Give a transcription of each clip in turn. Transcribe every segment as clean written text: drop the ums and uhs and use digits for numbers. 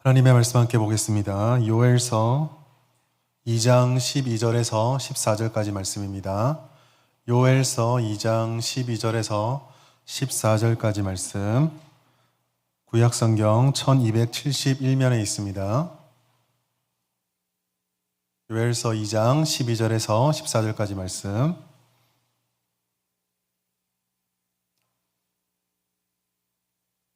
하나님의 말씀 함께 보겠습니다. 요엘서 2장 12절에서 14절까지 말씀입니다. 요엘서 2장 12절에서 14절까지 말씀, 구약성경 1271면에 있습니다. 요엘서 2장 12절에서 14절까지 말씀.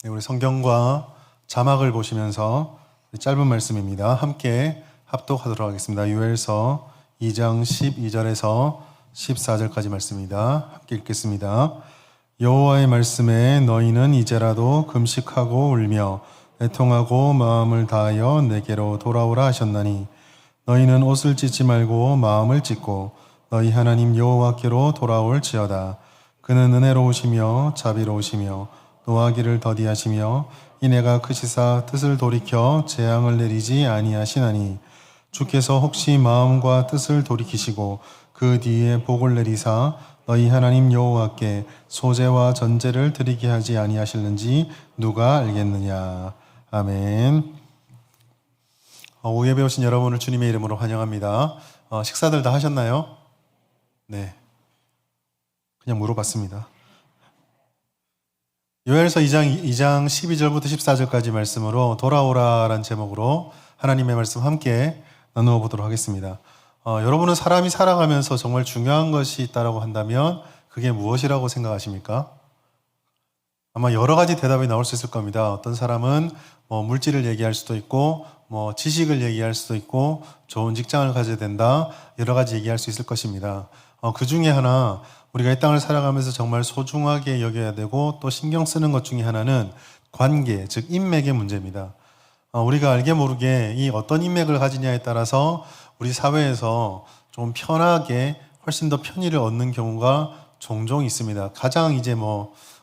네, 우리 성경과 자막을 보시면서 짧은 말씀입니다. 함께 합독하도록 하겠습니다. 요엘서 2장 12절에서 14절까지 말씀입니다. 함께 읽겠습니다. 여호와의 말씀에 너희는 이제라도 금식하고 울며 애통하고 마음을 다하여 내게로 돌아오라 하셨나니 너희는 옷을 찢지 말고 마음을 찢고 너희 하나님 여호와께로 돌아올지어다. 그는 은혜로우시며 자비로우시며 노하기를 더디하시며 이내가 크시사 뜻을 돌이켜 재앙을 내리지 아니하시나니 주께서 혹시 마음과 뜻을 돌이키시고 그 뒤에 복을 내리사 너희 하나님 여호와께 소제와 전제를 드리게 하지 아니하실는지 누가 알겠느냐. 아멘. 오후에 배우신 여러분을 주님의 이름으로 환영합니다. 식사들 다 하셨나요? 네, 그냥 물어봤습니다. 요엘서 2장 12절부터 14절까지 말씀으로 돌아오라라는 제목으로 하나님의 말씀 함께 나누어 보도록 하겠습니다. 여러분은 사람이 살아가면서 정말 중요한 것이 있다고 한다면 그게 무엇이라고 생각하십니까? 아마 여러 가지 대답이 나올 수 있을 겁니다. 어떤 사람은 물질을 얘기할 수도 있고 지식을 얘기할 수도 있고 좋은 직장을 가져야 된다, 여러 가지 얘기할 수 있을 것입니다. 그 중에 하나, 우리가 이 땅을 살아가면서 정말 소중하게 여겨야 되고 또 신경 쓰는 것 중에 하나는 관계, 즉 인맥의 문제입니다. 우리가 알게 모르게 이 어떤 인맥을 가지냐에 따라서 우리 사회에서 좀 편하게 훨씬 더 편의를 얻는 경우가 종종 있습니다. 가장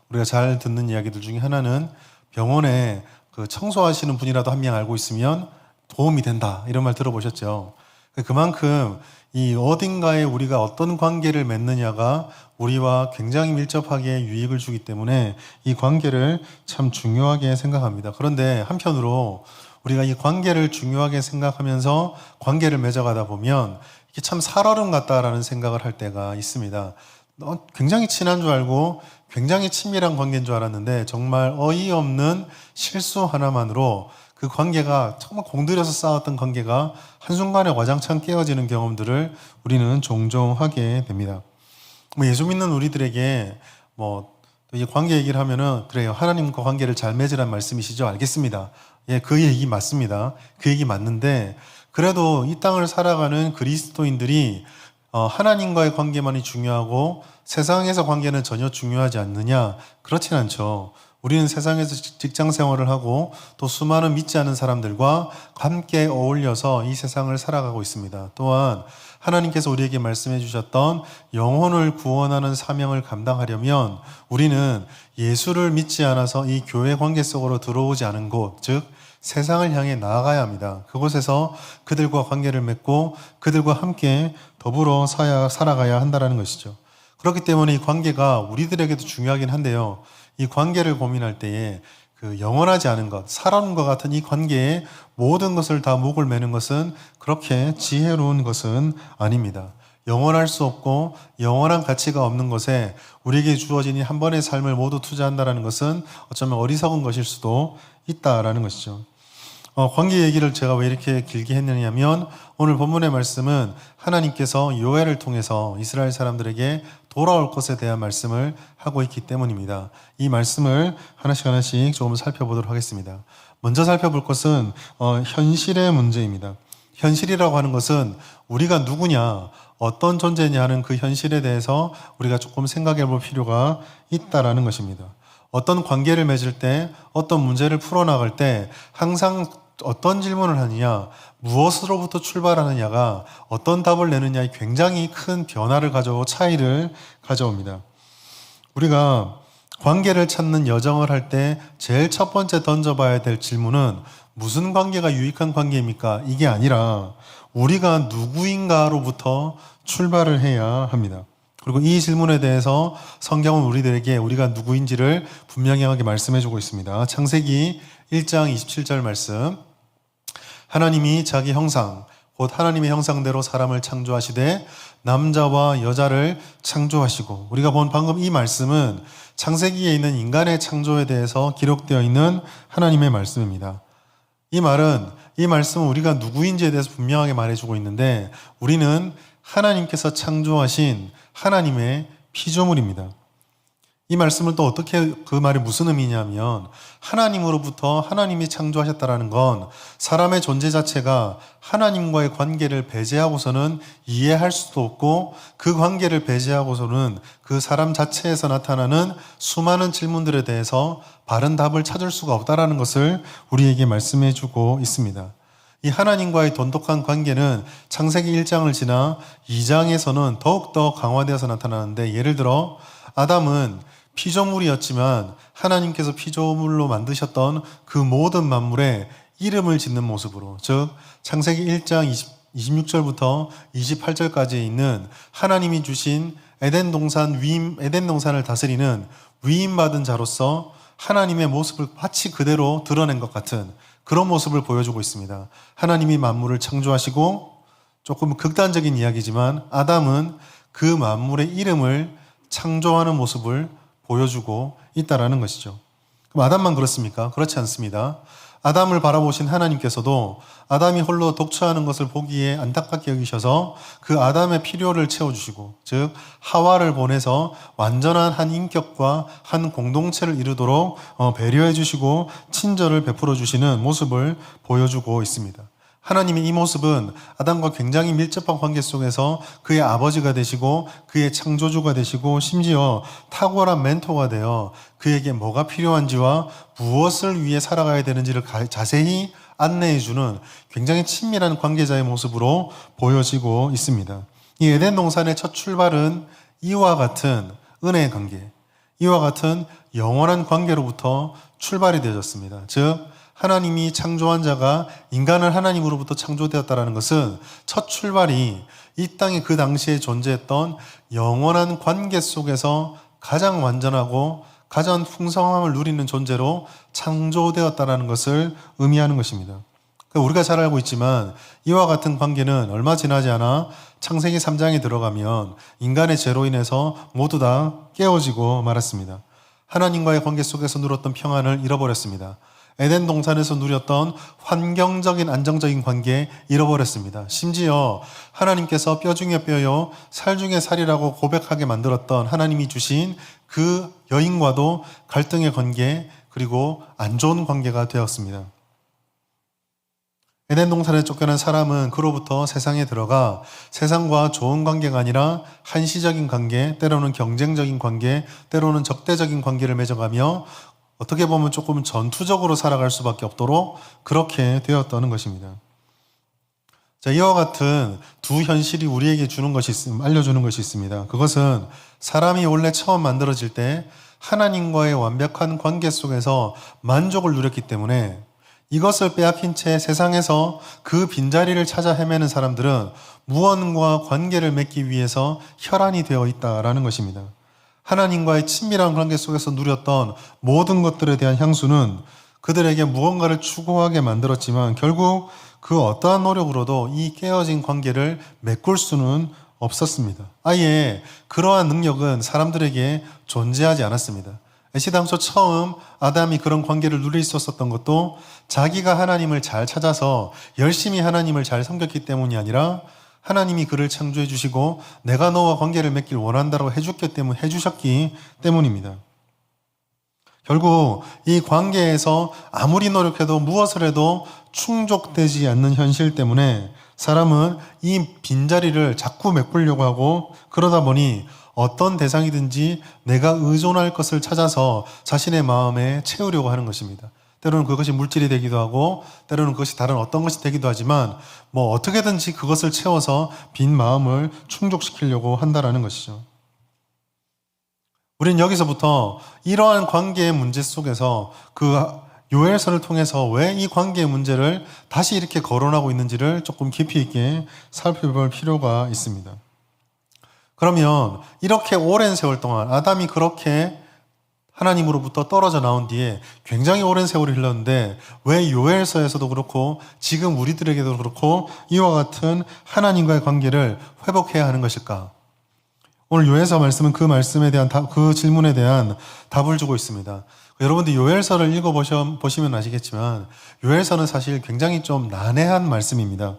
우리가 잘 듣는 이야기들 중에 하나는 병원에 그 청소하시는 분이라도 한 명 알고 있으면 도움이 된다, 이런 말 들어보셨죠? 그만큼 이 어딘가에 우리가 어떤 관계를 맺느냐가 우리와 굉장히 밀접하게 유익을 주기 때문에 이 관계를 참 중요하게 생각합니다. 그런데 한편으로 우리가 이 관계를 중요하게 생각하면서 관계를 맺어가다 보면 이게 참 살얼음 같다라는 생각을 할 때가 있습니다. 굉장히 친한 줄 알고 굉장히 친밀한 관계인 줄 알았는데 정말 어이없는 실수 하나만으로 그 관계가 정말 공들여서 쌓았던 관계가 한순간에 와장창 깨어지는 경험들을 우리는 종종 하게 됩니다. 예수 믿는 우리들에게 이 관계 얘기를 하면은 그래요, 하나님과 관계를 잘 맺으란 말씀이시죠? 알겠습니다. 예, 그 얘기 맞습니다. 그 얘기 맞는데 그래도 이 땅을 살아가는 그리스도인들이 하나님과의 관계만이 중요하고 세상에서 관계는 전혀 중요하지 않느냐? 그렇진 않죠. 우리는 세상에서 직장 생활을 하고 또 수많은 믿지 않는 사람들과 함께 어울려서 이 세상을 살아가고 있습니다. 또한 하나님께서 우리에게 말씀해 주셨던 영혼을 구원하는 사명을 감당하려면 우리는 예수를 믿지 않아서 이 교회 관계 속으로 들어오지 않은 곳, 즉 세상을 향해 나아가야 합니다. 그곳에서 그들과 관계를 맺고 그들과 함께 더불어 살아가야 한다는 것이죠. 그렇기 때문에 이 관계가 우리들에게도 중요하긴 한데요, 이 관계를 고민할 때에 그 영원하지 않은 것, 살아온과 같은 이 관계에 모든 것을 다 목을 매는 것은 그렇게 지혜로운 것은 아닙니다. 영원할 수 없고 영원한 가치가 없는 것에 우리에게 주어진 이 한 번의 삶을 모두 투자한다는 것은 어쩌면 어리석은 것일 수도 있다라는 것이죠. 관계 얘기를 제가 왜 이렇게 길게 했느냐면 오늘 본문의 말씀은 하나님께서 요엘을 통해서 이스라엘 사람들에게 돌아올 것에 대한 말씀을 하고 있기 때문입니다. 이 말씀을 하나씩 조금 살펴보도록 하겠습니다. 먼저 살펴볼 것은 현실의 문제입니다. 현실이라고 하는 것은 우리가 누구냐, 어떤 존재냐 하는 그 현실에 대해서 우리가 조금 생각해 볼 필요가 있다라는 것입니다. 어떤 관계를 맺을 때, 어떤 문제를 풀어나갈 때 항상 어떤 질문을 하느냐, 무엇으로부터 출발하느냐가 어떤 답을 내느냐에 굉장히 큰 변화를 가져오고 차이를 가져옵니다. 우리가 관계를 찾는 여정을 할 때 제일 첫 번째 던져봐야 될 질문은 무슨 관계가 유익한 관계입니까? 이게 아니라 우리가 누구인가로부터 출발을 해야 합니다. 그리고 이 질문에 대해서 성경은 우리들에게 우리가 누구인지를 분명하게 말씀해주고 있습니다. 창세기 1장 27절 말씀, 하나님이 자기 형상, 곧 하나님의 형상대로 사람을 창조하시되 남자와 여자를 창조하시고, 우리가 본 방금 이 말씀은 창세기에 있는 인간의 창조에 대해서 기록되어 있는 하나님의 말씀입니다. 이 말씀은 우리가 누구인지에 대해서 분명하게 말해주고 있는데, 우리는 하나님께서 창조하신 하나님의 피조물입니다. 이 말씀을 또 어떻게, 그 말이 무슨 의미냐면, 하나님으로부터 하나님이 창조하셨다라는 건 사람의 존재 자체가 하나님과의 관계를 배제하고서는 이해할 수도 없고, 그 관계를 배제하고서는 그 사람 자체에서 나타나는 수많은 질문들에 대해서 바른 답을 찾을 수가 없다라는 것을 우리에게 말씀해 주고 있습니다. 이 하나님과의 돈독한 관계는 창세기 1장을 지나 2장에서는 더욱더 강화되어서 나타나는데, 예를 들어 아담은 피조물이었지만 하나님께서 피조물로 만드셨던 그 모든 만물에 이름을 짓는 모습으로, 즉 창세기 1장 26절부터 28절까지 있는 하나님이 주신 에덴 동산을 다스리는 위임받은 자로서 하나님의 모습을 마치 그대로 드러낸 것 같은 그런 모습을 보여주고 있습니다. 하나님이 만물을 창조하시고, 조금 극단적인 이야기지만 아담은 그 만물의 이름을 창조하는 모습을 보여주고 있다라는 것이죠. 그럼 아담만 그렇습니까? 그렇지 않습니다. 아담을 바라보신 하나님께서도 아담이 홀로 독처하는 것을 보기에 안타깝게 여기셔서 그 아담의 필요를 채워주시고, 즉 하와를 보내서 완전한 한 인격과 한 공동체를 이루도록 배려해 주시고 친절을 베풀어 주시는 모습을 보여주고 있습니다. 하나님의 이 모습은 아담과 굉장히 밀접한 관계 속에서 그의 아버지가 되시고 그의 창조주가 되시고 심지어 탁월한 멘토가 되어 그에게 뭐가 필요한지와 무엇을 위해 살아가야 되는지를 자세히 안내해주는 굉장히 친밀한 관계자의 모습으로 보여지고 있습니다. 이 에덴 동산의 첫 출발은 이와 같은 은혜의 관계, 이와 같은 영원한 관계로부터 출발이 되어졌습니다. 즉 하나님이 창조한 자가 인간을 하나님으로부터 창조되었다는 것은 첫 출발이 이 땅에 그 당시에 존재했던 영원한 관계 속에서 가장 완전하고 가장 풍성함을 누리는 존재로 창조되었다는 것을 의미하는 것입니다. 우리가 잘 알고 있지만 이와 같은 관계는 얼마 지나지 않아 창세기 3장에 들어가면 인간의 죄로 인해서 모두 다 깨어지고 말았습니다. 하나님과의 관계 속에서 누렸던 평안을 잃어버렸습니다. 에덴 동산에서 누렸던 환경적인 안정적인 관계 잃어버렸습니다. 심지어 하나님께서 뼈 중에 뼈요 살 중에 살이라고 고백하게 만들었던 하나님이 주신 그 여인과도 갈등의 관계, 그리고 안 좋은 관계가 되었습니다. 에덴 동산에 쫓겨난 사람은 그로부터 세상에 들어가 세상과 좋은 관계가 아니라 한시적인 관계, 때로는 경쟁적인 관계, 때로는 적대적인 관계를 맺어가며 어떻게 보면 조금 전투적으로 살아갈 수밖에 없도록 그렇게 되었다는 것입니다. 자, 이와 같은 두 현실이 우리에게 알려주는 것이 있습니다. 그것은 사람이 원래 처음 만들어질 때 하나님과의 완벽한 관계 속에서 만족을 누렸기 때문에 이것을 빼앗긴 채 세상에서 그 빈자리를 찾아 헤매는 사람들은 무언과 관계를 맺기 위해서 혈안이 되어 있다라는 것입니다. 하나님과의 친밀한 관계 속에서 누렸던 모든 것들에 대한 향수는 그들에게 무언가를 추구하게 만들었지만 결국 그 어떠한 노력으로도 이 깨어진 관계를 메꿀 수는 없었습니다. 아예 그러한 능력은 사람들에게 존재하지 않았습니다. 애시당초 처음 아담이 그런 관계를 누릴 수 있었던 것도 자기가 하나님을 잘 찾아서 열심히 하나님을 잘 섬겼기 때문이 아니라 하나님이 그를 창조해 주시고 내가 너와 관계를 맺길 원한다고 해주셨기 때문입니다. 결국 이 관계에서 아무리 노력해도 무엇을 해도 충족되지 않는 현실 때문에 사람은 이 빈자리를 자꾸 메꾸려고 하고, 그러다 보니 어떤 대상이든지 내가 의존할 것을 찾아서 자신의 마음에 채우려고 하는 것입니다. 때로는 그것이 물질이 되기도 하고 때로는 그것이 다른 어떤 것이 되기도 하지만 어떻게든지 그것을 채워서 빈 마음을 충족시키려고 한다라는 것이죠. 우리는 여기서부터 이러한 관계의 문제 속에서 그 요엘서를 통해서 왜 이 관계의 문제를 다시 이렇게 거론하고 있는지를 조금 깊이 있게 살펴볼 필요가 있습니다. 그러면 이렇게 오랜 세월 동안 아담이 그렇게 하나님으로부터 떨어져 나온 뒤에 굉장히 오랜 세월이 흘렀는데 왜 요엘서에서도 그렇고 지금 우리들에게도 그렇고 이와 같은 하나님과의 관계를 회복해야 하는 것일까? 오늘 요엘서 말씀은 그 말씀에 대한 그 질문에 대한 답을 주고 있습니다. 여러분들 요엘서를 읽어보시면 아시겠지만 요엘서는 사실 굉장히 좀 난해한 말씀입니다.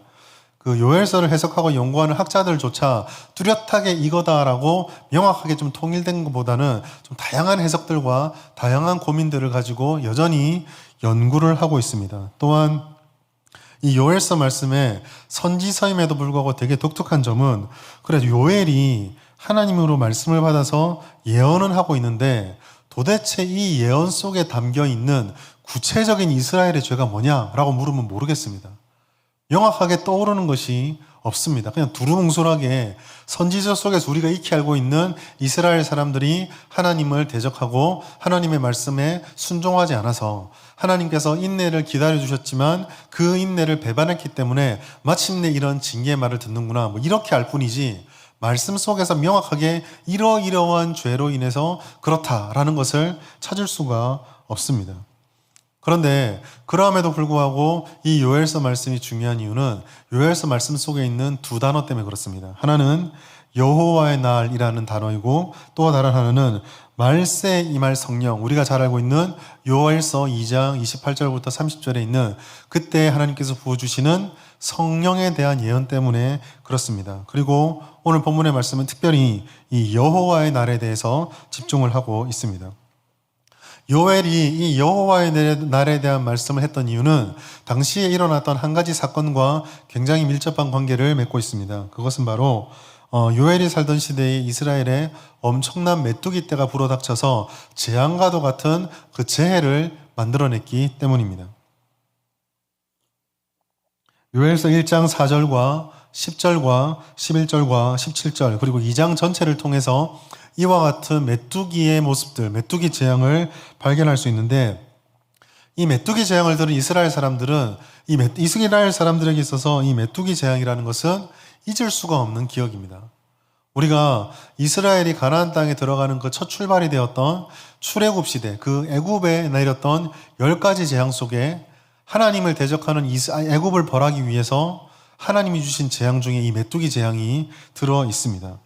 그 요엘서를 해석하고 연구하는 학자들조차 뚜렷하게 이거다라고 명확하게 좀 통일된 것보다는 좀 다양한 해석들과 다양한 고민들을 가지고 여전히 연구를 하고 있습니다. 또한 이 요엘서 말씀에 선지서임에도 불구하고 되게 독특한 점은 그래도 요엘이 하나님으로 말씀을 받아서 예언은 하고 있는데 도대체 이 예언 속에 담겨 있는 구체적인 이스라엘의 죄가 뭐냐라고 물으면 모르겠습니다. 명확하게 떠오르는 것이 없습니다. 그냥 두루뭉술하게 선지서 속에서 우리가 익히 알고 있는 이스라엘 사람들이 하나님을 대적하고 하나님의 말씀에 순종하지 않아서 하나님께서 인내를 기다려주셨지만 그 인내를 배반했기 때문에 마침내 이런 징계의 말을 듣는구나 뭐 이렇게 알 뿐이지 말씀 속에서 명확하게 이러이러한 죄로 인해서 그렇다라는 것을 찾을 수가 없습니다. 그런데 그럼에도 불구하고 이 요엘서 말씀이 중요한 이유는 요엘서 말씀 속에 있는 두 단어 때문에 그렇습니다. 하나는 여호와의 날이라는 단어이고 또 다른 하나는 말세 임할 성령, 우리가 잘 알고 있는 요엘서 2장 28절부터 30절에 있는 그때 하나님께서 부어주시는 성령에 대한 예언 때문에 그렇습니다. 그리고 오늘 본문의 말씀은 특별히 이 여호와의 날에 대해서 집중을 하고 있습니다. 요엘이 이 여호와의 날에 대한 말씀을 했던 이유는 당시에 일어났던 한 가지 사건과 굉장히 밀접한 관계를 맺고 있습니다. 그것은 바로 요엘이 살던 시대에 이스라엘에 엄청난 메뚜기 떼가 불어닥쳐서 재앙과도 같은 그 재해를 만들어냈기 때문입니다. 요엘서 1장 4절과 10절과 11절과 17절 그리고 2장 전체를 통해서 이와 같은 메뚜기의 모습들, 메뚜기 재앙을 발견할 수 있는데 이 메뚜기 재앙을 들은 이스라엘 사람들은 이스라엘 사람들에게 있어서 이 메뚜기 재앙이라는 것은 잊을 수가 없는 기억입니다. 우리가 이스라엘이 가나안 땅에 들어가는 그 첫 출발이 되었던 출애굽 시대, 그 애굽에 내렸던 10가지 재앙 속에 하나님을 대적하는 애굽을 벌하기 위해서 하나님이 주신 재앙 중에 이 메뚜기 재앙이 들어 있습니다.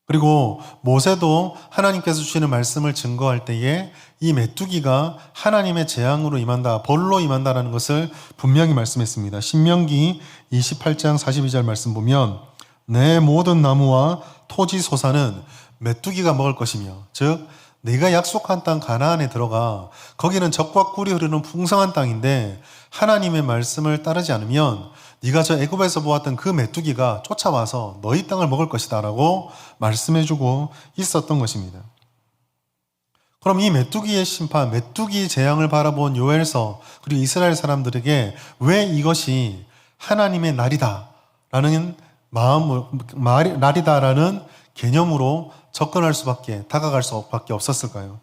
그리고 모세도 하나님께서 주시는 말씀을 증거할 때에 이 메뚜기가 하나님의 재앙으로 임한다, 벌로 임한다라는 것을 분명히 말씀했습니다. 신명기 28장 42절 말씀 보면 내 모든 나무와 토지 소사는 메뚜기가 먹을 것이며 즉 네가 약속한 땅 가나안에 들어가 거기는 젖과 꿀이 흐르는 풍성한 땅인데 하나님의 말씀을 따르지 않으면 네가 저 애굽에서 보았던 그 메뚜기가 쫓아와서 너희 땅을 먹을 것이다 라고 말씀해주고 있었던 것입니다. 그럼 이 메뚜기의 심판, 메뚜기 재앙을 바라본 요엘서 그리고 이스라엘 사람들에게 왜 이것이 하나님의 날이다 라는 날이다라는 개념으로 접근할 수밖에, 다가갈 수밖에 없었을까요?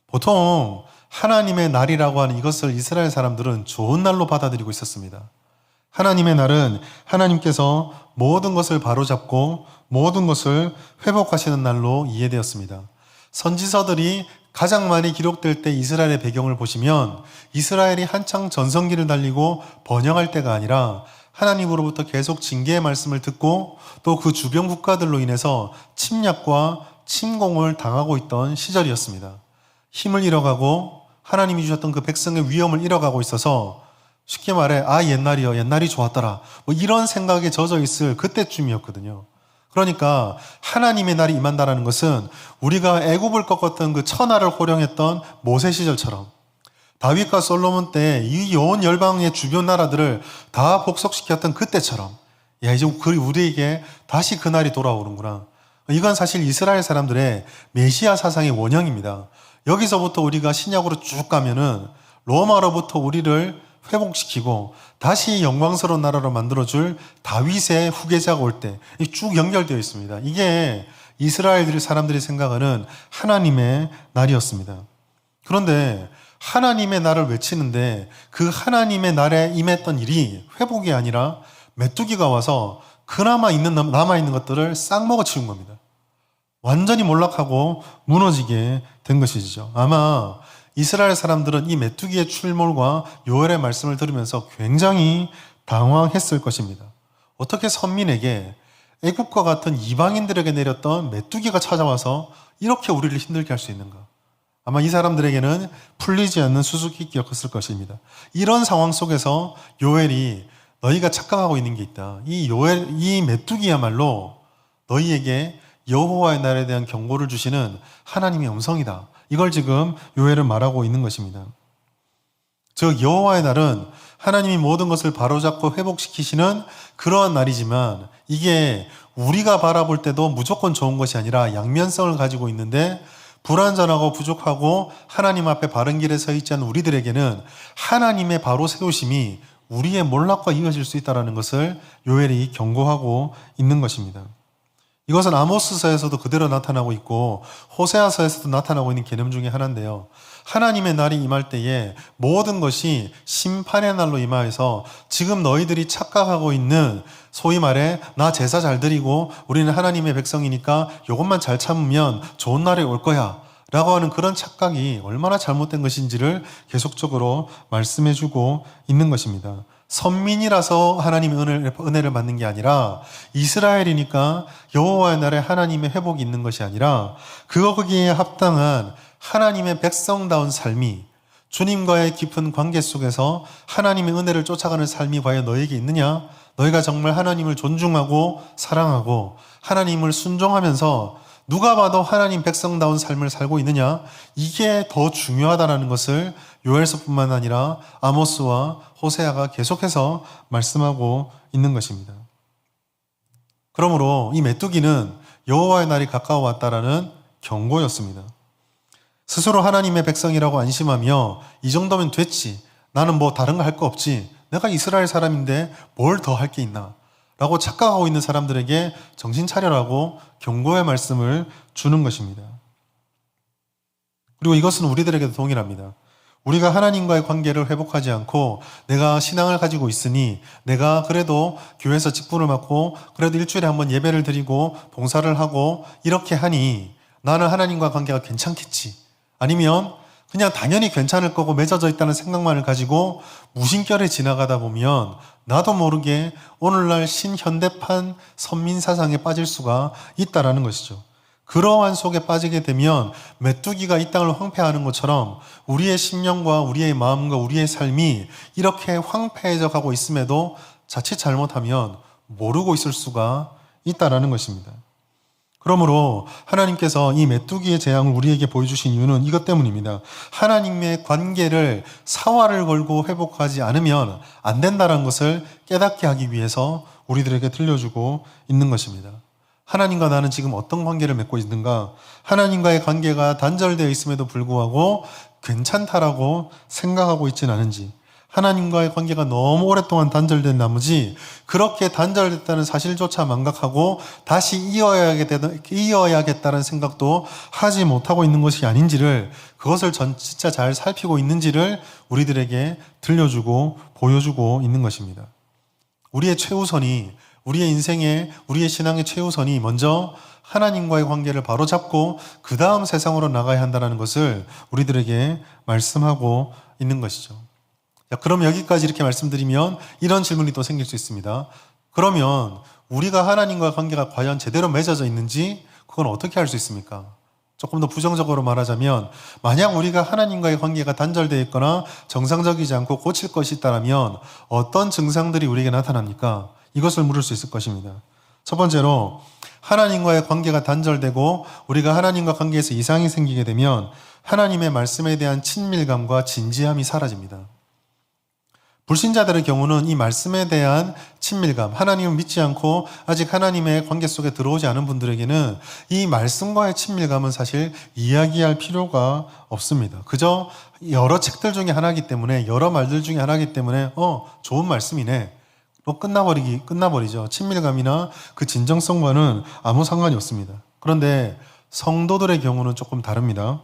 보통 하나님의 날이라고 하는 이것을 이스라엘 사람들은 좋은 날로 받아들이고 있었습니다. 하나님의 날은 하나님께서 모든 것을 바로잡고 모든 것을 회복하시는 날로 이해되었습니다. 선지서들이 가장 많이 기록될 때 이스라엘의 배경을 보시면 이스라엘이 한창 전성기를 달리고 번영할 때가 아니라 하나님으로부터 계속 징계의 말씀을 듣고 또 그 주변 국가들로 인해서 침략과 침공을 당하고 있던 시절이었습니다. 힘을 잃어가고 하나님이 주셨던 그 백성의 위엄을 잃어가고 있어서 쉽게 말해 옛날이 좋았더라 뭐 이런 생각에 젖어 있을 그때쯤이었거든요. 그러니까 하나님의 날이 임한다라는 것은 우리가 애굽을 꺾었던 그 천하를 호령했던 모세 시절처럼 다윗과 솔로몬 때 이 온 열방의 주변 나라들을 다 복속시켰던 그때처럼 야 이제 우리에게 다시 그 날이 돌아오는구나. 이건 사실 이스라엘 사람들의 메시아 사상의 원형입니다. 여기서부터 우리가 신약으로 쭉 가면은 로마로부터 우리를 회복시키고 다시 영광스러운 나라로 만들어줄 다윗의 후계자가 올 때 쭉 연결되어 있습니다. 이게 이스라엘 사람들이 생각하는 하나님의 날이었습니다. 그런데 하나님의 날을 외치는데 그 하나님의 날에 임했던 일이 회복이 아니라 메뚜기가 와서 그나마 남아있는 것들을 싹 먹어치운 겁니다. 완전히 몰락하고 무너지게 된 것이죠. 아마 이스라엘 사람들은 이 메뚜기의 출몰과 요엘의 말씀을 들으면서 굉장히 당황했을 것입니다. 어떻게 선민에게 애국과 같은 이방인들에게 내렸던 메뚜기가 찾아와서 이렇게 우리를 힘들게 할 수 있는가? 아마 이 사람들에게는 풀리지 않는 수수께끼였을 것입니다. 이런 상황 속에서 요엘이 너희가 착각하고 있는 게 있다. 이 메뚜기야말로 너희에게 여호와의 날에 대한 경고를 주시는 하나님의 음성이다. 이걸 지금 요엘은 말하고 있는 것입니다. 즉 여호와의 날은 하나님이 모든 것을 바로잡고 회복시키시는 그러한 날이지만 이게 우리가 바라볼 때도 무조건 좋은 것이 아니라 양면성을 가지고 있는데 불완전하고 부족하고 하나님 앞에 바른 길에 서 있지 않은 우리들에게는 하나님의 바로 세우심이 우리의 몰락과 이어질 수 있다는 것을 요엘이 경고하고 있는 것입니다. 이것은 아모스서에서도 그대로 나타나고 있고 호세아서에서도 나타나고 있는 개념 중에 하나인데요. 하나님의 날이 임할 때에 모든 것이 심판의 날로 임하여서 지금 너희들이 착각하고 있는 소위 말해 나 제사 잘 드리고 우리는 하나님의 백성이니까 이것만 잘 참으면 좋은 날이 올 거야 라고 하는 그런 착각이 얼마나 잘못된 것인지를 계속적으로 말씀해주고 있는 것입니다. 선민이라서 하나님의 은혜를 받는 게 아니라 이스라엘이니까 여호와의 날에 하나님의 회복이 있는 것이 아니라 거기에 합당한 하나님의 백성다운 삶이 주님과의 깊은 관계 속에서 하나님의 은혜를 쫓아가는 삶이 과연 너에게 있느냐? 너희가 정말 하나님을 존중하고 사랑하고 하나님을 순종하면서 누가 봐도 하나님 백성다운 삶을 살고 있느냐? 이게 더 중요하다는 것을 요엘서뿐만 아니라 아모스와 호세아가 계속해서 말씀하고 있는 것입니다. 그러므로 이 메뚜기는 여호와의 날이 가까워 왔다라는 경고였습니다. 스스로 하나님의 백성이라고 안심하며 이 정도면 됐지. 나는 뭐 다른 거 할 거 없지. 내가 이스라엘 사람인데 뭘 더 할 게 있나. 라고 착각하고 있는 사람들에게 정신 차려라고 경고의 말씀을 주는 것입니다. 그리고 이것은 우리들에게도 동일합니다. 우리가 하나님과의 관계를 회복하지 않고 내가 신앙을 가지고 있으니 내가 그래도 교회에서 직분을 맡고 그래도 일주일에 한번 예배를 드리고 봉사를 하고 이렇게 하니 나는 하나님과 관계가 괜찮겠지. 아니면 그냥 당연히 괜찮을 거고 맺어져 있다는 생각만을 가지고 무심결에 지나가다 보면 나도 모르게 오늘날 신현대판 선민사상에 빠질 수가 있다라는 것이죠. 그러한 속에 빠지게 되면 메뚜기가 이 땅을 황폐하는 것처럼 우리의 심령과 우리의 마음과 우리의 삶이 이렇게 황폐해져 가고 있음에도 자칫 잘못하면 모르고 있을 수가 있다라는 것입니다. 그러므로 하나님께서 이 메뚜기의 재앙을 우리에게 보여주신 이유는 이것 때문입니다. 하나님의 관계를 사활을 걸고 회복하지 않으면 안 된다는 것을 깨닫게 하기 위해서 우리들에게 들려주고 있는 것입니다. 하나님과 나는 지금 어떤 관계를 맺고 있는가? 하나님과의 관계가 단절되어 있음에도 불구하고 괜찮다라고 생각하고 있지는 않은지, 하나님과의 관계가 너무 오랫동안 단절된 나머지 그렇게 단절됐다는 사실조차 망각하고 다시 이어야겠다는 생각도 하지 못하고 있는 것이 아닌지를, 그것을 진짜 잘 살피고 있는지를 우리들에게 들려주고 보여주고 있는 것입니다. 우리의 최우선이, 우리의 인생의, 우리의 신앙의 최우선이 먼저 하나님과의 관계를 바로잡고 그 다음 세상으로 나가야 한다는 것을 우리들에게 말씀하고 있는 것이죠. 자, 그럼 여기까지 이렇게 말씀드리면 이런 질문이 또 생길 수 있습니다. 그러면 우리가 하나님과 관계가 과연 제대로 맺어져 있는지 그건 어떻게 알 수 있습니까? 조금 더 부정적으로 말하자면 만약 우리가 하나님과의 관계가 단절되어 있거나 정상적이지 않고 고칠 것이 있다면 어떤 증상들이 우리에게 나타납니까? 이것을 물을 수 있을 것입니다. 첫 번째로 하나님과의 관계가 단절되고 우리가 하나님과 관계에서 이상이 생기게 되면 하나님의 말씀에 대한 친밀감과 진지함이 사라집니다. 불신자들의 경우는 이 말씀에 대한 친밀감, 하나님을 믿지 않고 아직 하나님의 관계 속에 들어오지 않은 분들에게는 이 말씀과의 친밀감은 사실 이야기할 필요가 없습니다. 그저 여러 책들 중에 하나이기 때문에, 여러 말들 중에 하나이기 때문에 좋은 말씀이네. 끝나버리죠. 친밀감이나 그 진정성과는 아무 상관이 없습니다. 그런데 성도들의 경우는 조금 다릅니다.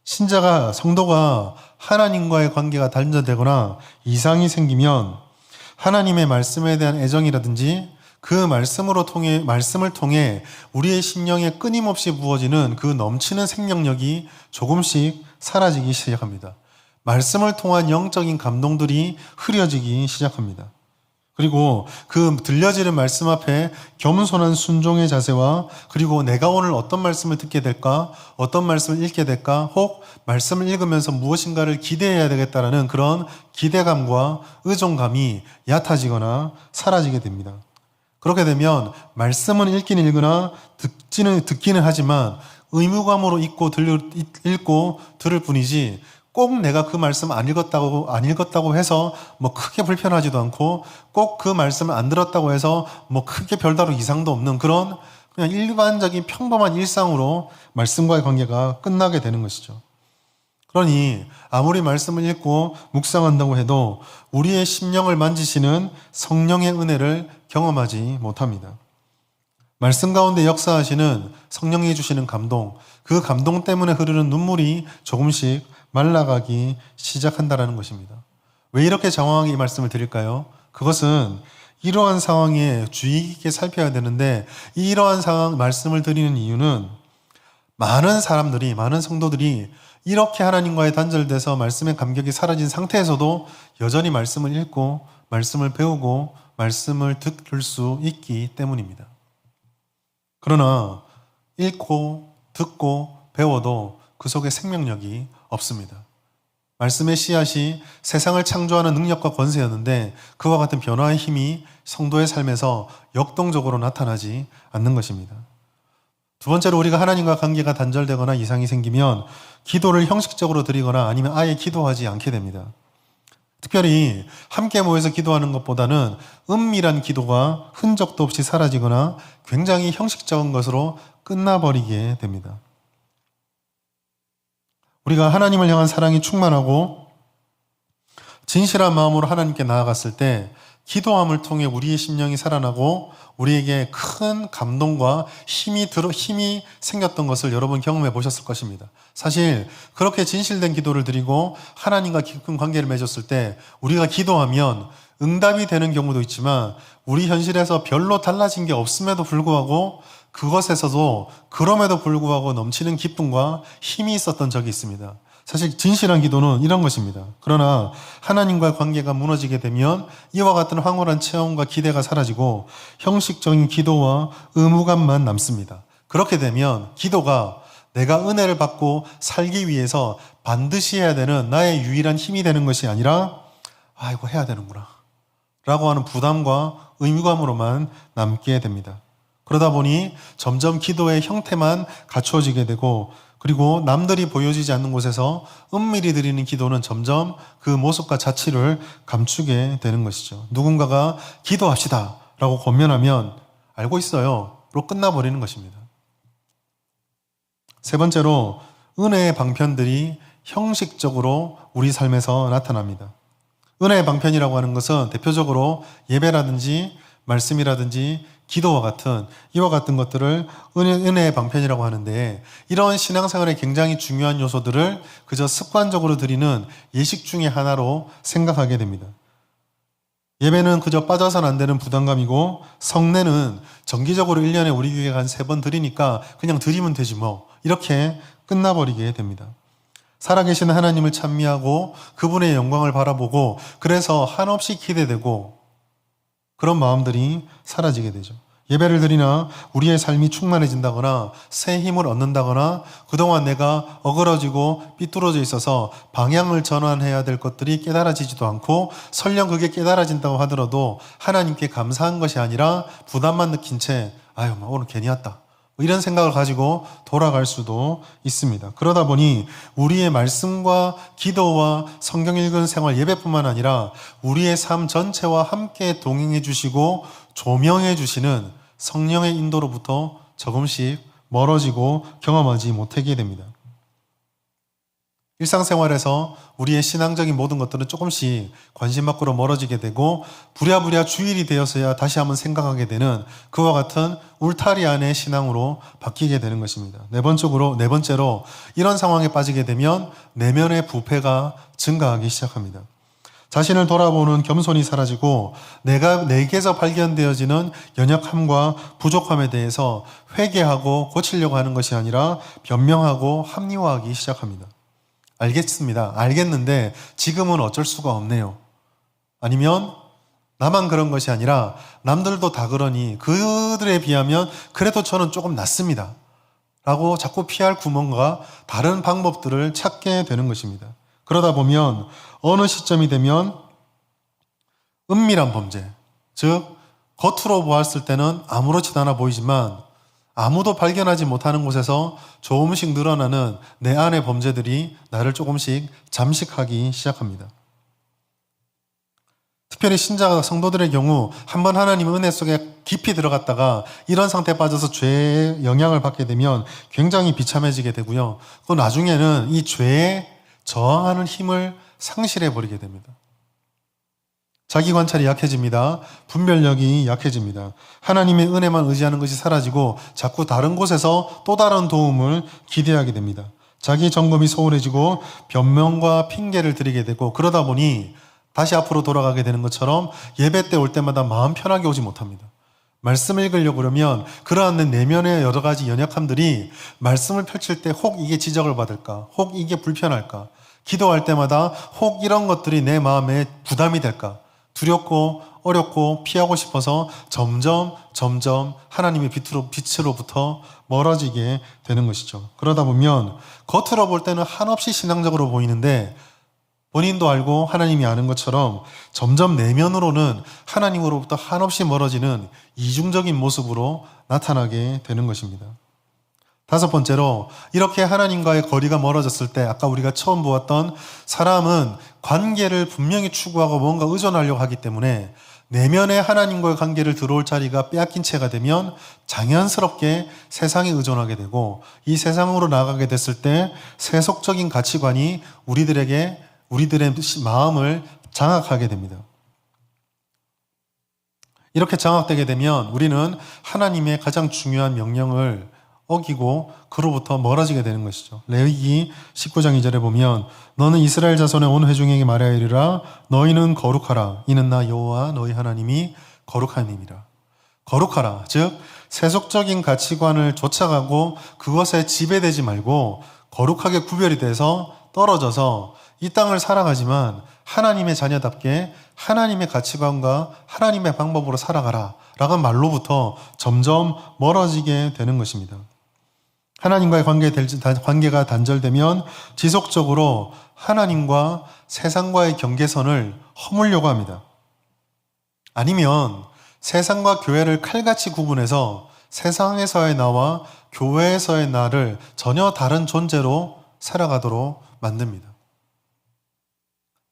성도가 하나님과의 관계가 단절되거나 이상이 생기면 하나님의 말씀에 대한 애정이라든지 그 말씀을 통해 우리의 심령에 끊임없이 부어지는 그 넘치는 생명력이 조금씩 사라지기 시작합니다. 말씀을 통한 영적인 감동들이 흐려지기 시작합니다. 그리고 그 들려지는 말씀 앞에 겸손한 순종의 자세와 그리고 내가 오늘 어떤 말씀을 듣게 될까, 어떤 말씀을 읽게 될까, 혹 말씀을 읽으면서 무엇인가를 기대해야 되겠다라는 그런 기대감과 의존감이 얕아지거나 사라지게 됩니다. 그렇게 되면 말씀은 읽기는 읽으나 듣기는 하지만 의무감으로 읽고 들을 뿐이지 꼭 내가 그 말씀 안 읽었다고 해서 뭐 크게 불편하지도 않고 꼭 그 말씀을 안 들었다고 해서 뭐 크게 별다른 이상도 없는 그런 그냥 일반적인 평범한 일상으로 말씀과의 관계가 끝나게 되는 것이죠. 그러니 아무리 말씀을 읽고 묵상한다고 해도 우리의 심령을 만지시는 성령의 은혜를 경험하지 못합니다. 말씀 가운데 역사하시는 성령이 주시는 감동, 그 감동 때문에 흐르는 눈물이 조금씩 말라가기 시작한다는 것입니다. 왜 이렇게 장황하게 이 말씀을 드릴까요? 그것은 이러한 상황에 주의 깊게 살펴야 되는데 이러한 상황 말씀을 드리는 이유는 많은 성도들이 이렇게 하나님과의 단절돼서 말씀의 감격이 사라진 상태에서도 여전히 말씀을 읽고 말씀을 배우고 말씀을 들을 수 있기 때문입니다. 그러나 읽고 듣고 배워도 그 속에 생명력이 없습니다. 말씀의 씨앗이 세상을 창조하는 능력과 권세였는데 그와 같은 변화의 힘이 성도의 삶에서 역동적으로 나타나지 않는 것입니다. 두 번째로 우리가 하나님과 관계가 단절되거나 이상이 생기면 기도를 형식적으로 드리거나 아니면 아예 기도하지 않게 됩니다. 특별히 함께 모여서 기도하는 것보다는 은밀한 기도가 흔적도 없이 사라지거나 굉장히 형식적인 것으로 끝나버리게 됩니다. 우리가 하나님을 향한 사랑이 충만하고 진실한 마음으로 하나님께 나아갔을 때 기도함을 통해 우리의 심령이 살아나고 우리에게 큰 감동과 힘이 생겼던 것을 여러분 경험해 보셨을 것입니다. 사실 그렇게 진실된 기도를 드리고 하나님과 깊은 관계를 맺었을 때 우리가 기도하면 응답이 되는 경우도 있지만 우리 현실에서 별로 달라진 게 없음에도 불구하고 그것에서도 그럼에도 불구하고 넘치는 기쁨과 힘이 있었던 적이 있습니다. 사실 진실한 기도는 이런 것입니다. 그러나 하나님과의 관계가 무너지게 되면 이와 같은 황홀한 체험과 기대가 사라지고 형식적인 기도와 의무감만 남습니다. 그렇게 되면 기도가 내가 은혜를 받고 살기 위해서 반드시 해야 되는 나의 유일한 힘이 되는 것이 아니라 이거 해야 되는구나 라고 하는 부담과 의무감으로만 남게 됩니다. 그러다 보니 점점 기도의 형태만 갖추어지게 되고 그리고 남들이 보여지지 않는 곳에서 은밀히 드리는 기도는 점점 그 모습과 자취를 감추게 되는 것이죠. 누군가가 기도합시다 라고 권면하면 알고 있어요 로 끝나버리는 것입니다. 세 번째로 은혜의 방편들이 형식적으로 우리 삶에서 나타납니다. 은혜의 방편이라고 하는 것은 대표적으로 예배라든지 말씀이라든지 기도와 같은 이와 같은 것들을 은혜의 방편이라고 하는데 이런 신앙생활에 굉장히 중요한 요소들을 그저 습관적으로 드리는 예식 중의 하나로 생각하게 됩니다. 예배는 그저 빠져서는 안 되는 부담감이고 성례는 정기적으로 1년에 우리 교회가 한 3번 드리니까 그냥 드리면 되지 뭐 이렇게 끝나버리게 됩니다. 살아계신 하나님을 찬미하고 그분의 영광을 바라보고 그래서 한없이 기대되고 그런 마음들이 사라지게 되죠. 예배를 드리나 우리의 삶이 충만해진다거나 새 힘을 얻는다거나 그동안 내가 어그러지고 삐뚤어져 있어서 방향을 전환해야 될 것들이 깨달아지지도 않고 설령 그게 깨달아진다고 하더라도 하나님께 감사한 것이 아니라 부담만 느낀 채 오늘 괜히 왔다 이런 생각을 가지고 돌아갈 수도 있습니다. 그러다 보니 우리의 말씀과 기도와 성경 읽은 생활 예배뿐만 아니라 우리의 삶 전체와 함께 동행해 주시고 조명해 주시는 성령의 인도로부터 조금씩 멀어지고 경험하지 못하게 됩니다. 일상생활에서 우리의 신앙적인 모든 것들은 조금씩 관심 밖으로 멀어지게 되고 부랴부랴 주일이 되어서야 다시 한번 생각하게 되는 그와 같은 울타리 안의 신앙으로 바뀌게 되는 것입니다. 네 번째로 이런 상황에 빠지게 되면 내면의 부패가 증가하기 시작합니다. 자신을 돌아보는 겸손이 사라지고 내게서 발견되어지는 연약함과 부족함에 대해서 회개하고 고치려고 하는 것이 아니라 변명하고 합리화하기 시작합니다. 알겠습니다. 알겠는데 지금은 어쩔 수가 없네요. 아니면 나만 그런 것이 아니라 남들도 다 그러니 그들에 비하면 그래도 저는 조금 낫습니다. 라고 자꾸 피할 구멍과 다른 방법들을 찾게 되는 것입니다. 그러다 보면 어느 시점이 되면 은밀한 범죄, 즉 겉으로 보았을 때는 아무렇지도 않아 보이지만 아무도 발견하지 못하는 곳에서 조금씩 늘어나는 내 안의 범죄들이 나를 조금씩 잠식하기 시작합니다. 특별히 신자 성도들의 경우 한번 하나님의 은혜 속에 깊이 들어갔다가 이런 상태에 빠져서 죄의 영향을 받게 되면 굉장히 비참해지게 되고요. 또 나중에는 이 죄에 저항하는 힘을 상실해 버리게 됩니다. 자기 관찰이 약해집니다. 분별력이 약해집니다. 하나님의 은혜만 의지하는 것이 사라지고 자꾸 다른 곳에서 또 다른 도움을 기대하게 됩니다. 자기 점검이 소홀해지고 변명과 핑계를 드리게 되고 그러다 보니 다시 앞으로 돌아가게 되는 것처럼 예배 때 올 때마다 마음 편하게 오지 못합니다. 말씀 읽으려고 그러면 그러한 내면의 여러 가지 연약함들이 말씀을 펼칠 때 혹 이게 지적을 받을까? 혹 이게 불편할까? 기도할 때마다 혹 이런 것들이 내 마음에 부담이 될까? 두렵고 어렵고 피하고 싶어서 점점 하나님의 빛으로부터 멀어지게 되는 것이죠. 그러다 보면 겉으로 볼 때는 한없이 신앙적으로 보이는데 본인도 알고 하나님이 아는 것처럼 점점 내면으로는 하나님으로부터 한없이 멀어지는 이중적인 모습으로 나타나게 되는 것입니다. 다섯 번째로 이렇게 하나님과의 거리가 멀어졌을 때 아까 우리가 처음 보았던 사람은 관계를 분명히 추구하고 뭔가 의존하려고 하기 때문에 내면의 하나님과의 관계를 들어올 자리가 빼앗긴 채가 되면 자연스럽게 세상에 의존하게 되고 이 세상으로 나가게 됐을 때 세속적인 가치관이 우리들의 마음을 장악하게 됩니다. 이렇게 장악되게 되면 우리는 하나님의 가장 중요한 명령을 어기고 그로부터 멀어지게 되는 것이죠. 레위기 19장 2절에 보면 너는 이스라엘 자손의 온 회중에게 말하여 이르라 너희는 거룩하라 이는 나 여호와 너희 하나님이 거룩한 님이라. 거룩하라 즉 세속적인 가치관을 쫓아가고 그것에 지배되지 말고 거룩하게 구별이 돼서 떨어져서 이 땅을 살아가지만 하나님의 자녀답게 하나님의 가치관과 하나님의 방법으로 살아가라 라는 말로부터 점점 멀어지게 되는 것입니다. 하나님과의 관계가 단절되면 지속적으로 하나님과 세상과의 경계선을 허물려고 합니다. 아니면 세상과 교회를 칼같이 구분해서 세상에서의 나와 교회에서의 나를 전혀 다른 존재로 살아가도록 만듭니다.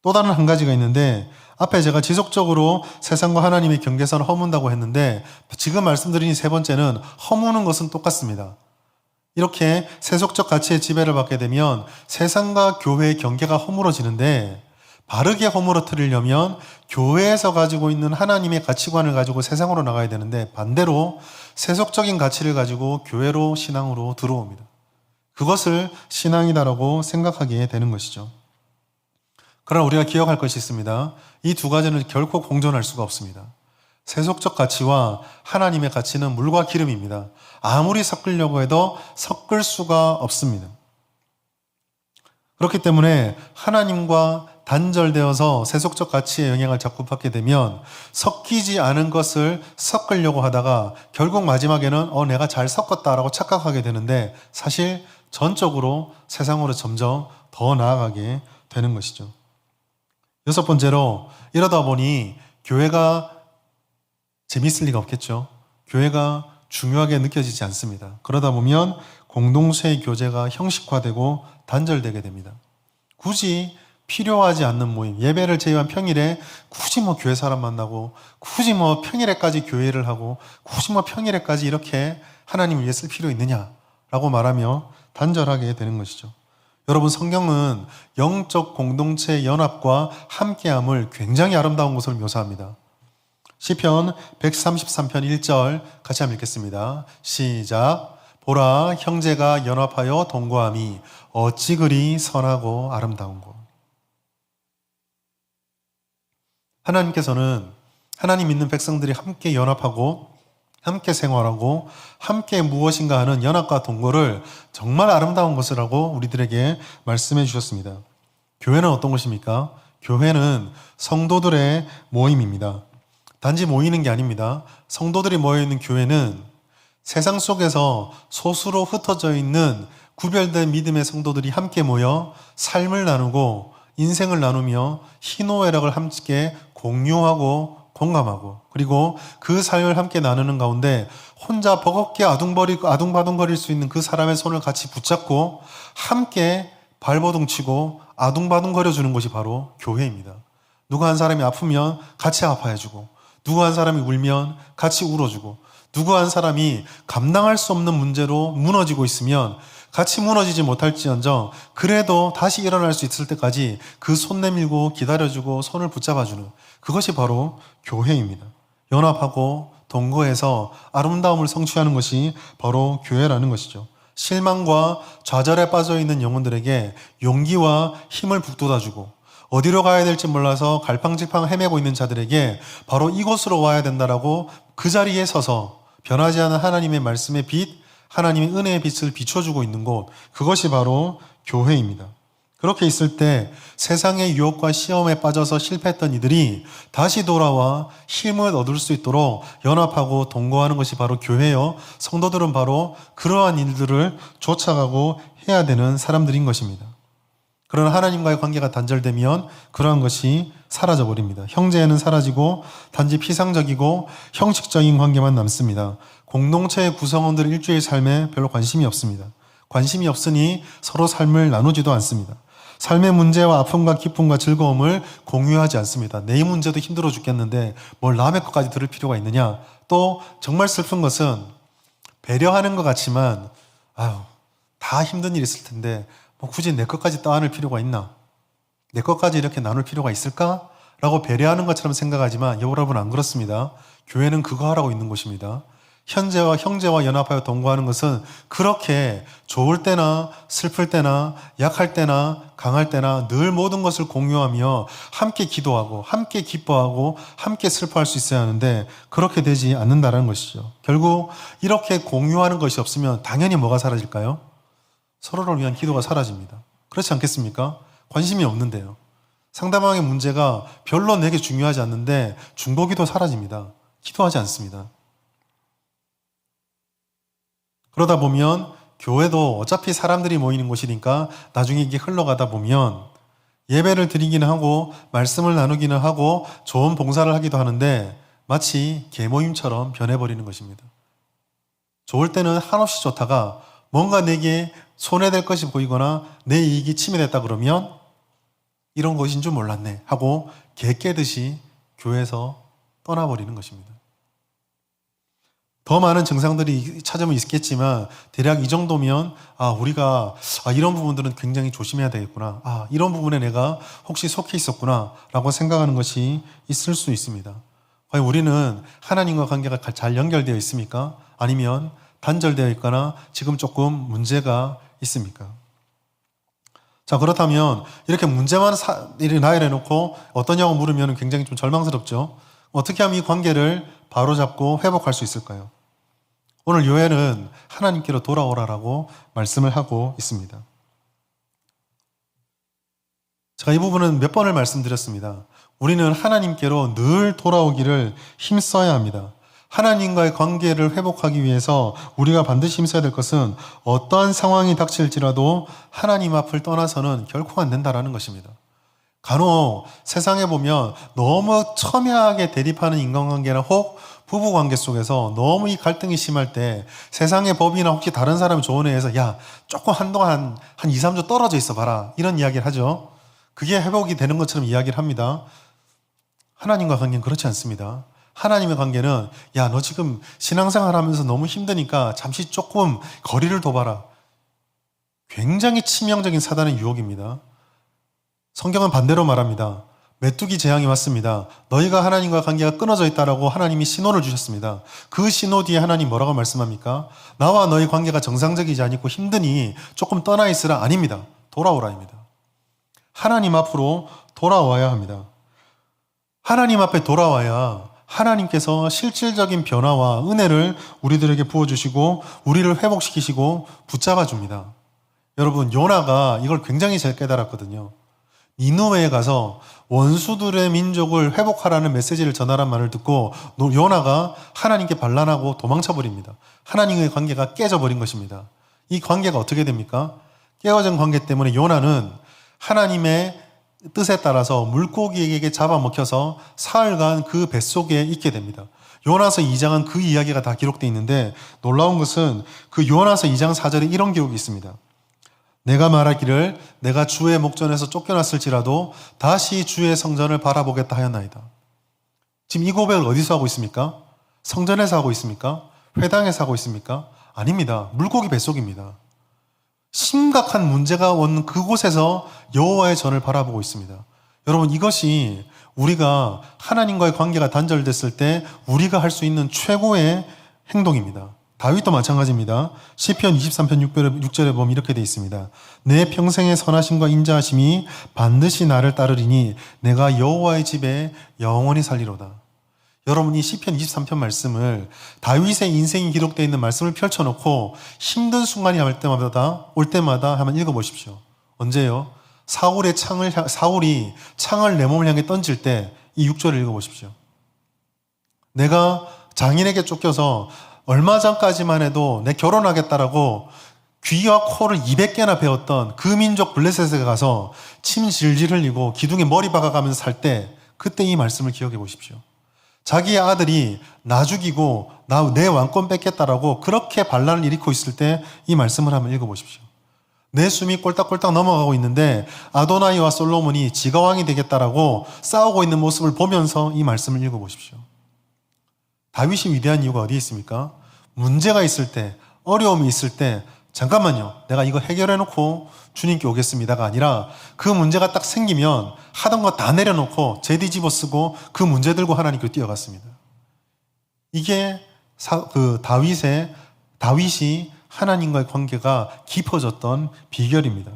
또 다른 한 가지가 있는데 앞에 제가 지속적으로 세상과 하나님의 경계선을 허문다고 했는데 지금 말씀드린 세 번째는 허무는 것은 똑같습니다. 이렇게 세속적 가치의 지배를 받게 되면 세상과 교회의 경계가 허물어지는데 바르게 허물어뜨리려면 교회에서 가지고 있는 하나님의 가치관을 가지고 세상으로 나가야 되는데 반대로 세속적인 가치를 가지고 교회로 신앙으로 들어옵니다. 그것을 신앙이다라고 생각하게 되는 것이죠. 그러나 우리가 기억할 것이 있습니다. 이 두 가지는 결코 공존할 수가 없습니다. 세속적 가치와 하나님의 가치는 물과 기름입니다. 아무리 섞으려고 해도 섞을 수가 없습니다. 그렇기 때문에 하나님과 단절되어서 세속적 가치의 영향을 자꾸 받게 되면 섞이지 않은 것을 섞으려고 하다가 결국 마지막에는 내가 잘 섞었다라고 착각하게 되는데 사실 전적으로 세상으로 점점 더 나아가게 되는 것이죠. 여섯 번째로 이러다 보니 교회가 재밌을 리가 없겠죠. 교회가 중요하게 느껴지지 않습니다. 그러다 보면 공동체의 교제가 형식화되고 단절되게 됩니다. 굳이 필요하지 않는 모임, 예배를 제외한 평일에 굳이 교회 사람 만나고 굳이 평일에까지 교회를 하고 굳이 평일에까지 이렇게 하나님을 위해 쓸 필요 있느냐라고 말하며 단절하게 되는 것이죠. 여러분 성경은 영적 공동체의 연합과 함께함을 굉장히 아름다운 것으로 묘사합니다. 시편 133편 1절 같이 한번 읽겠습니다. 시작. 보라 형제가 연합하여 동거함이 어찌 그리 선하고 아름다운고. 하나님께서는 하나님 믿는 백성들이 함께 연합하고 함께 생활하고 함께 무엇인가 하는 연합과 동거를 정말 아름다운 것이라고 우리들에게 말씀해 주셨습니다. 교회는 어떤 것입니까? 교회는 성도들의 모임입니다. 단지 모이는 게 아닙니다. 성도들이 모여있는 교회는 세상 속에서 소수로 흩어져 있는 구별된 믿음의 성도들이 함께 모여 삶을 나누고 인생을 나누며 희노애락을 함께 공유하고 공감하고 그리고 그 삶을 함께 나누는 가운데 혼자 버겁게 아둥바둥거릴 수 있는 그 사람의 손을 같이 붙잡고 함께 발버둥 치고 아둥바둥거려 주는 것이 바로 교회입니다. 누구 한 사람이 아프면 같이 아파해주고 누구 한 사람이 울면 같이 울어주고 누구 한 사람이 감당할 수 없는 문제로 무너지고 있으면 같이 무너지지 못할지언정 그래도 다시 일어날 수 있을 때까지 그 손 내밀고 기다려주고 손을 붙잡아주는 그것이 바로 교회입니다. 연합하고 동거해서 아름다움을 성취하는 것이 바로 교회라는 것이죠. 실망과 좌절에 빠져있는 영혼들에게 용기와 힘을 북돋아주고 어디로 가야 될지 몰라서 갈팡질팡 헤매고 있는 자들에게 바로 이곳으로 와야 된다라고 그 자리에 서서 변하지 않은 하나님의 말씀의 빛, 하나님의 은혜의 빛을 비춰주고 있는 곳, 그것이 바로 교회입니다. 그렇게 있을 때 세상의 유혹과 시험에 빠져서 실패했던 이들이 다시 돌아와 힘을 얻을 수 있도록 연합하고 동거하는 것이 바로 교회요. 성도들은 바로 그러한 일들을 쫓아가고 해야 되는 사람들인 것입니다. 그러나 하나님과의 관계가 단절되면 그러한 것이 사라져버립니다. 형제애는 사라지고 단지 피상적이고 형식적인 관계만 남습니다. 공동체의 구성원들의 일주일 삶에 별로 관심이 없습니다. 관심이 없으니 서로 삶을 나누지도 않습니다. 삶의 문제와 아픔과 기쁨과 즐거움을 공유하지 않습니다. 내 문제도 힘들어 죽겠는데 뭘 남의 것까지 들을 필요가 있느냐. 또 정말 슬픈 것은 배려하는 것 같지만 다 힘든 일이 있을 텐데 뭐 굳이 내 것까지 떠안을 필요가 있나? 내 것까지 이렇게 나눌 필요가 있을까? 라고 배려하는 것처럼 생각하지만 여러분 안 그렇습니다. 교회는 그거 하라고 있는 곳입니다. 형제와 연합하여 동거하는 것은 그렇게 좋을 때나 슬플 때나 약할 때나 강할 때나 늘 모든 것을 공유하며 함께 기도하고 함께 기뻐하고 함께 슬퍼할 수 있어야 하는데 그렇게 되지 않는다는 것이죠. 결국 이렇게 공유하는 것이 없으면 당연히 뭐가 사라질까요? 서로를 위한 기도가 사라집니다. 그렇지 않겠습니까? 관심이 없는데요. 상대방의 문제가 별로 내게 중요하지 않는데 중보기도 사라집니다. 기도하지 않습니다. 그러다 보면 교회도 어차피 사람들이 모이는 곳이니까 나중에 이게 흘러가다 보면 예배를 드리기는 하고 말씀을 나누기는 하고 좋은 봉사를 하기도 하는데 마치 계모임처럼 변해버리는 것입니다. 좋을 때는 한없이 좋다가 뭔가 내게 손해될 것이 보이거나 내 이익이 침해됐다 그러면 이런 것인 줄 몰랐네 하고 개 깨듯이 교회에서 떠나버리는 것입니다. 더 많은 증상들이 찾으면 있겠지만 대략 이 정도면 우리가 이런 부분들은 굉장히 조심해야 되겠구나. 이런 부분에 내가 혹시 속해 있었구나 라고 생각하는 것이 있을 수 있습니다. 과연 우리는 하나님과 관계가 잘 연결되어 있습니까? 아니면 단절되어 있거나 지금 조금 문제가 있습니까? 자, 그렇다면 이렇게 문제만 나열해놓고 어떠냐고 물으면 굉장히 좀 절망스럽죠. 어떻게 하면 이 관계를 바로잡고 회복할 수 있을까요? 오늘 요엘은 하나님께로 돌아오라라고 말씀을 하고 있습니다. 제가 이 부분은 몇 번을 말씀드렸습니다. 우리는 하나님께로 늘 돌아오기를 힘써야 합니다. 하나님과의 관계를 회복하기 위해서 우리가 반드시 힘써야 될 것은 어떠한 상황이 닥칠지라도 하나님 앞을 떠나서는 결코 안 된다라는 것입니다. 간혹 세상에 보면 너무 첨예하게 대립하는 인간관계나 혹 부부관계 속에서 너무 이 갈등이 심할 때 세상의 법이나 혹시 다른 사람 조언에 의해서 조금 한동안 한 2, 3주 떨어져 있어 봐라 이런 이야기를 하죠. 그게 회복이 되는 것처럼 이야기를 합니다. 하나님과 관계는 그렇지 않습니다. 하나님의 관계는 너 지금 신앙생활 하면서 너무 힘드니까 잠시 조금 거리를 둬봐라. 굉장히 치명적인 사단의 유혹입니다. 성경은 반대로 말합니다. 메뚜기 재앙이 왔습니다. 너희가 하나님과 관계가 끊어져 있다라고 하나님이 신호를 주셨습니다. 그 신호 뒤에 하나님 뭐라고 말씀합니까? 나와 너희 관계가 정상적이지 않고 힘드니 조금 떠나 있으라. 아닙니다. 돌아오라입니다. 하나님 앞으로 돌아와야 합니다. 하나님 앞에 돌아와야 하나님께서 실질적인 변화와 은혜를 우리들에게 부어주시고 우리를 회복시키시고 붙잡아 줍니다. 여러분, 요나가 이걸 굉장히 잘 깨달았거든요. 니느웨에 가서 원수들의 민족을 회복하라는 메시지를 전하란 말을 듣고 요나가 하나님께 반란하고 도망쳐버립니다. 하나님의 관계가 깨져버린 것입니다. 이 관계가 어떻게 됩니까? 깨어진 관계 때문에 요나는 하나님의 뜻에 따라서 물고기에게 잡아먹혀서 사흘간 그 뱃속에 있게 됩니다. 요나서 2장은 그 이야기가 다 기록되어 있는데 놀라운 것은 그 요나서 2장 4절에 이런 기록이 있습니다. 내가 말하기를 내가 주의 목전에서 쫓겨났을지라도 다시 주의 성전을 바라보겠다 하였나이다. 지금 이 고백을 어디서 하고 있습니까? 성전에서 하고 있습니까? 회당에서 하고 있습니까? 아닙니다. 물고기 뱃속입니다. 심각한 문제가 온 그곳에서 여호와의 전을 바라보고 있습니다. 여러분, 이것이 우리가 하나님과의 관계가 단절됐을 때 우리가 할 수 있는 최고의 행동입니다. 다윗도 마찬가지입니다. 시편 23편 6절에 보면 이렇게 되어 있습니다. 내 평생의 선하심과 인자하심이 반드시 나를 따르리니 내가 여호와의 집에 영원히 살리로다. 여러분이 시편 23편 말씀을 다윗의 인생이 기록되어 있는 말씀을 펼쳐놓고 힘든 순간이 올 때마다 한번 읽어보십시오. 언제요? 사울이 창을 내 몸을 향해 던질 때 이 6절을 읽어보십시오. 내가 장인에게 쫓겨서 얼마 전까지만 해도 내 결혼하겠다라고 귀와 코를 200개나 베었던 그 민족 블레셋에 가서 침 질질 흘리고 기둥에 머리 박아가면서 살 때 그때 이 말씀을 기억해 보십시오. 자기의 아들이 나 죽이고 내 왕권 뺏겠다라고 그렇게 반란을 일으키고 있을 때 이 말씀을 한번 읽어보십시오. 내 숨이 꼴딱꼴딱 넘어가고 있는데 아도나이와 솔로몬이 지가 왕이 되겠다라고 싸우고 있는 모습을 보면서 이 말씀을 읽어보십시오. 다윗이 위대한 이유가 어디에 있습니까? 문제가 있을 때, 어려움이 있을 때 잠깐만요, 내가 이거 해결해놓고 주님께 오겠습니다가 아니라 그 문제가 딱 생기면 하던 거 다 내려놓고 제디 집어쓰고 그 문제 들고 하나님께 뛰어갔습니다. 이게 다윗이 하나님과의 관계가 깊어졌던 비결입니다.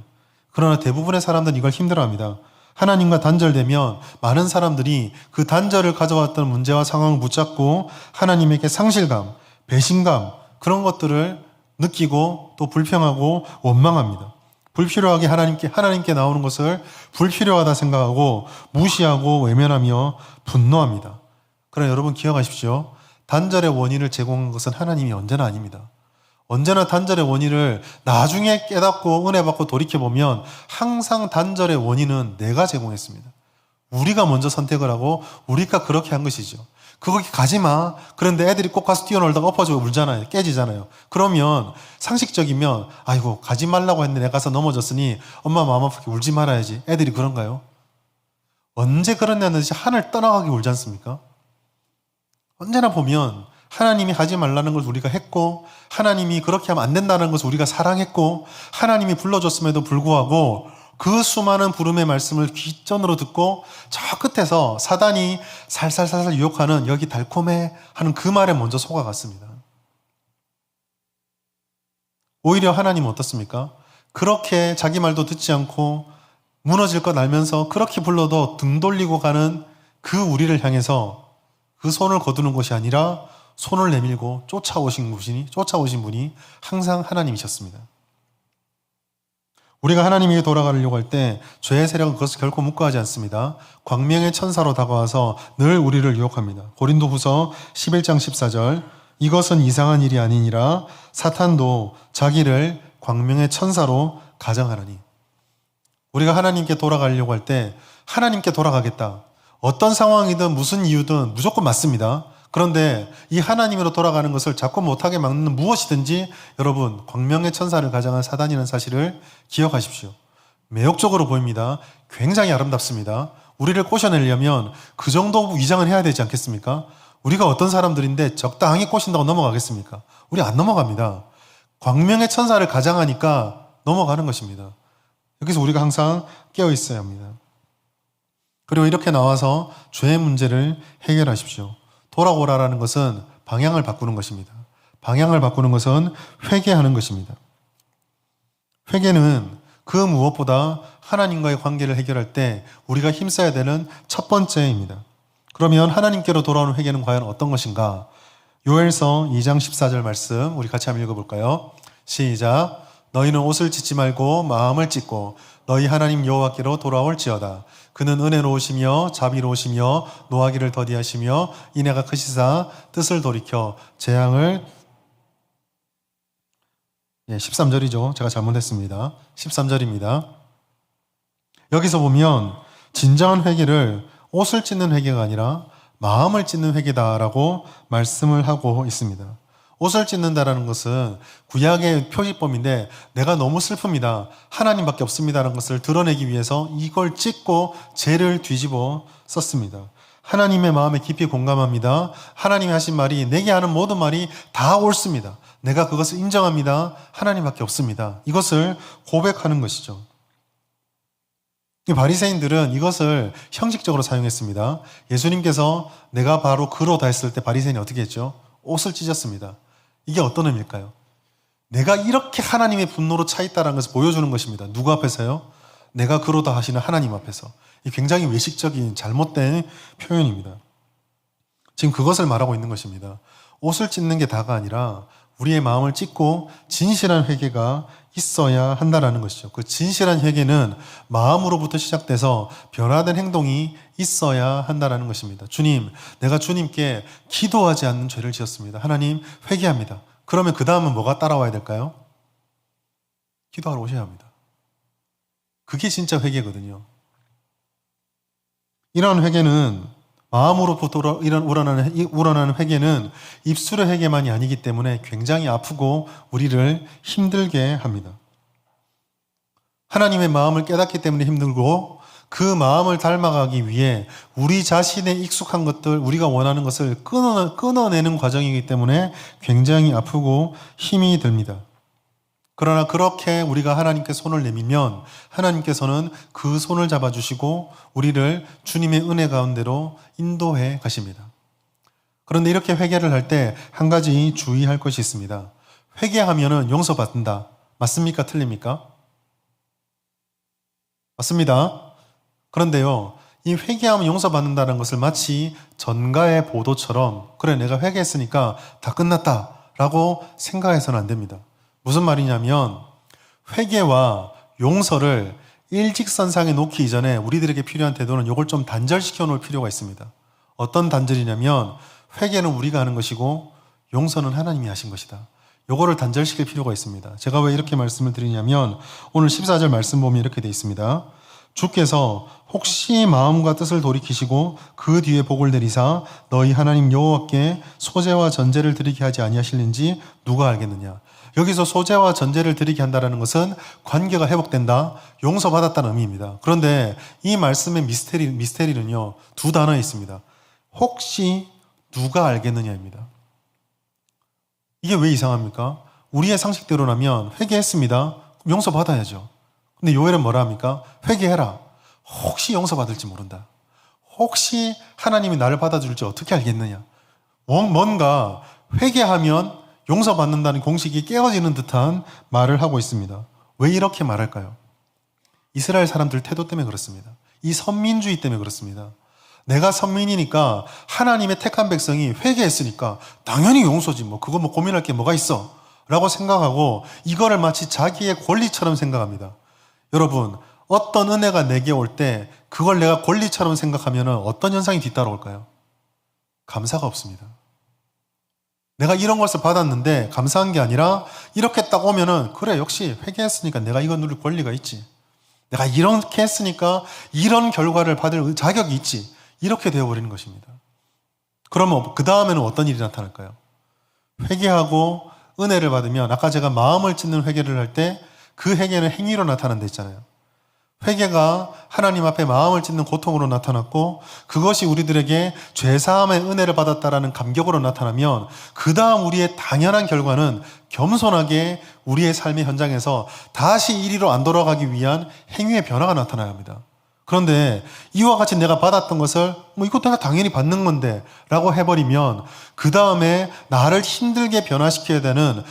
그러나 대부분의 사람들은 이걸 힘들어합니다. 하나님과 단절되면 많은 사람들이 그 단절을 가져왔던 문제와 상황을 붙잡고 하나님에게 상실감, 배신감 그런 것들을 느끼고 또 불평하고 원망합니다. 불필요하게 하나님께 나오는 것을 불필요하다 생각하고 무시하고 외면하며 분노합니다. 그러나 여러분 기억하십시오. 단절의 원인을 제공한 것은 하나님이 언제나 아닙니다. 언제나 단절의 원인을 나중에 깨닫고 은혜 받고 돌이켜보면 항상 단절의 원인은 내가 제공했습니다. 우리가 먼저 선택을 하고 우리가 그렇게 한 것이죠. 거기 가지 마. 그런데 애들이 꼭 가서 뛰어놀다가 엎어지고 울잖아요. 깨지잖아요. 그러면 상식적이면 아이고 가지 말라고 했는데 내가 가서 넘어졌으니 엄마 마음 아프게 울지 말아야지. 애들이 그런가요? 언제 그런 애는 하늘 떠나가게 울지 않습니까? 언제나 보면 하나님이 하지 말라는 걸 우리가 했고 하나님이 그렇게 하면 안 된다는 것을 우리가 사랑했고 하나님이 불러줬음에도 불구하고 그 수많은 부름의 말씀을 귓전으로 듣고 저 끝에서 사단이 살살살살 유혹하는 여기 달콤해 하는 그 말에 먼저 속아갔습니다. 오히려 하나님은 어떻습니까? 그렇게 자기 말도 듣지 않고 무너질 것 알면서 그렇게 불러도 등 돌리고 가는 그 우리를 향해서 그 손을 거두는 것이 아니라 손을 내밀고 쫓아오신 분이 항상 하나님이셨습니다. 우리가 하나님에게 돌아가려고 할 때 죄의 세력은 그것을 결코 묵과하지 않습니다. 광명의 천사로 다가와서 늘 우리를 유혹합니다. 고린도후서 11장 14절 이것은 이상한 일이 아니니라 사탄도 자기를 광명의 천사로 가정하느니. 우리가 하나님께 돌아가려고 할 때 하나님께 돌아가겠다. 어떤 상황이든 무슨 이유든 무조건 맞습니다. 그런데 이 하나님으로 돌아가는 것을 자꾸 못하게 막는 무엇이든지 여러분 광명의 천사를 가장한 사단이라는 사실을 기억하십시오. 매혹적으로 보입니다. 굉장히 아름답습니다. 우리를 꼬셔내려면 그 정도 위장을 해야 되지 않겠습니까? 우리가 어떤 사람들인데 적당히 꼬신다고 넘어가겠습니까? 우리 안 넘어갑니다. 광명의 천사를 가장하니까 넘어가는 것입니다. 여기서 우리가 항상 깨어 있어야 합니다. 그리고 이렇게 나와서 죄의 문제를 해결하십시오. 돌아오라라는 것은 방향을 바꾸는 것입니다. 방향을 바꾸는 것은 회개하는 것입니다. 회개는 그 무엇보다 하나님과의 관계를 해결할 때 우리가 힘써야 되는 첫 번째입니다. 그러면 하나님께로 돌아오는 회개는 과연 어떤 것인가? 요엘서 2장 14절 말씀 우리 같이 한번 읽어볼까요? 시작. 너희는 옷을 찢지 말고 마음을 찢고 너희 하나님 여호와께로 돌아올지어다. 그는 은혜로우시며 자비로우시며 노하기를 더디하시며 인애가 크시사 뜻을 돌이켜 재앙을 13절이죠. 제가 잘못했습니다. 13절입니다. 여기서 보면 진정한 회개를 옷을 찢는 회개가 아니라 마음을 찢는 회개다라고 말씀을 하고 있습니다. 옷을 찢는다라는 것은 구약의 표시법인데 내가 너무 슬픕니다. 하나님밖에 없습니다라는 것을 드러내기 위해서 이걸 찢고 죄를 뒤집어 썼습니다. 하나님의 마음에 깊이 공감합니다. 하나님이 하신 말이 내게 하는 모든 말이 다 옳습니다. 내가 그것을 인정합니다. 하나님밖에 없습니다. 이것을 고백하는 것이죠. 바리새인들은 이것을 형식적으로 사용했습니다. 예수님께서 내가 바로 그러다 했을 때 바리새인이 어떻게 했죠? 옷을 찢었습니다. 이게 어떤 의미일까요? 내가 이렇게 하나님의 분노로 차 있다는 것을 보여주는 것입니다. 누구 앞에서요? 내가 그러다 하시는 하나님 앞에서. 이 굉장히 외식적인 잘못된 표현입니다. 지금 그것을 말하고 있는 것입니다. 옷을 찢는 게 다가 아니라 우리의 마음을 찢고 진실한 회개가 있어야 한다는 것이죠. 그 진실한 회개는 마음으로부터 시작돼서 변화된 행동이 있어야 한다는 것입니다. 주님, 내가 주님께 기도하지 않는 죄를 지었습니다. 하나님, 회개합니다. 그러면 그 다음은 뭐가 따라와야 될까요? 기도하러 오셔야 합니다. 그게 진짜 회개거든요. 이런 회개는 마음으로부터 우러나는 회개는 입술의 회개만이 아니기 때문에 굉장히 아프고 우리를 힘들게 합니다. 하나님의 마음을 깨닫기 때문에 힘들고 그 마음을 닮아가기 위해 우리 자신의 익숙한 것들, 우리가 원하는 것을 끊어내는 과정이기 때문에 굉장히 아프고 힘이 듭니다. 그러나 그렇게 우리가 하나님께 손을 내밀면 하나님께서는 그 손을 잡아주시고 우리를 주님의 은혜 가운데로 인도해 가십니다. 그런데 이렇게 회개를 할 때 한 가지 주의할 것이 있습니다. 회개하면은 용서받는다. 맞습니까? 틀립니까? 맞습니다. 그런데요, 이 회개하면 용서받는다는 것을 마치 전가의 보도처럼 그래 내가 회개했으니까 다 끝났다라고 생각해서는 안 됩니다. 무슨 말이냐면 회개와 용서를 일직선상에 놓기 이전에 우리들에게 필요한 태도는 이걸 좀 단절시켜 놓을 필요가 있습니다. 어떤 단절이냐면 회개는 우리가 하는 것이고 용서는 하나님이 하신 것이다. 이거를 단절시킬 필요가 있습니다. 제가 왜 이렇게 말씀을 드리냐면 오늘 14절 말씀 보면 이렇게 되어 있습니다. 주께서 혹시 마음과 뜻을 돌이키시고 그 뒤에 복을 내리사 너희 하나님 여호와께 소제와 전제를 드리게 하지 아니하실는지 누가 알겠느냐. 여기서 소제와 전제를 드리게 한다는 것은 관계가 회복된다, 용서받았다는 의미입니다. 그런데 이 말씀의 미스테리는요, 두 단어에 있습니다. 혹시 누가 알겠느냐입니다. 이게 왜 이상합니까? 우리의 상식대로라면 회개했습니다. 용서받아야죠. 근데 요엘은 뭐라 합니까? 회개해라. 혹시 용서받을지 모른다. 혹시 하나님이 나를 받아줄지 어떻게 알겠느냐. 뭔가 회개하면 용서받는다는 공식이 깨어지는 듯한 말을 하고 있습니다. 왜 이렇게 말할까요? 이스라엘 사람들 태도 때문에 그렇습니다. 이 선민주의 때문에 그렇습니다. 내가 선민이니까 하나님의 택한 백성이 회개했으니까 당연히 용서지 그거 고민할 게 뭐가 있어 라고 생각하고 이거를 마치 자기의 권리처럼 생각합니다. 여러분, 어떤 은혜가 내게 올 때 그걸 내가 권리처럼 생각하면 어떤 현상이 뒤따라올까요? 감사가 없습니다. 내가 이런 것을 받았는데 감사한 게 아니라 이렇게 딱 오면은 그래 역시 회개했으니까 내가 이거 누릴 권리가 있지. 내가 이렇게 했으니까 이런 결과를 받을 자격이 있지. 이렇게 되어버리는 것입니다. 그러면 그 다음에는 어떤 일이 나타날까요? 회개하고 은혜를 받으면 아까 제가 마음을 찢는 회개를 할 때 그 회개는 행위로 나타난다 했잖아요. 회개가 하나님 앞에 마음을 찢는 고통으로 나타났고 그것이 우리들에게 죄사함의 은혜를 받았다라는 감격으로 나타나면 그 다음 우리의 당연한 결과는 겸손하게 우리의 삶의 현장에서 다시 이리로 안 돌아가기 위한 행위의 변화가 나타나야 합니다. 그런데 이와 같이 내가 받았던 것을 이거 내가 당연히 받는 건데 라고 해버리면 그 다음에 나를 힘들게 변화시켜야 되는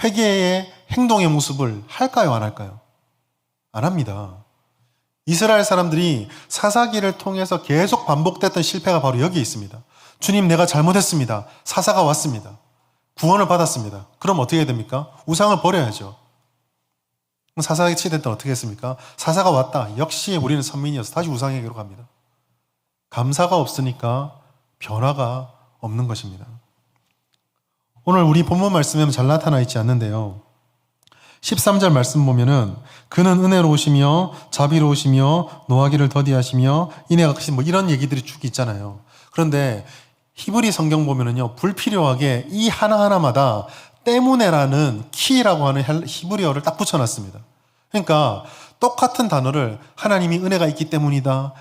회개의 행동의 모습을 할까요? 안 할까요? 안 합니다. 이스라엘 사람들이 사사기를 통해서 계속 반복됐던 실패가 바로 여기에 있습니다. 주님, 내가 잘못했습니다. 사사가 왔습니다. 구원을 받았습니다. 그럼 어떻게 해야 됩니까? 우상을 버려야죠. 사사에게 치될 때 어떻게 했습니까? 사사가 왔다. 역시 우리는 선민이어서 다시 우상에게로 갑니다. 감사가 없으니까 변화가 없는 것입니다. 오늘 우리 본문 말씀에는 잘 나타나 있지 않는데요. 13절 말씀 보면은 그는 은혜로우시며 자비로우시며 노하기를 더디하시며 인애가 크신 뭐 이런 얘기들이 쭉 있잖아요. 그런데 히브리 성경 보면은요, 불필요하게 이 하나하나마다 때문에라는 키라고 하는 히브리어를 딱 붙여놨습니다. 그러니까 똑같은 단어를 하나님이 은혜가 있기 때문이다,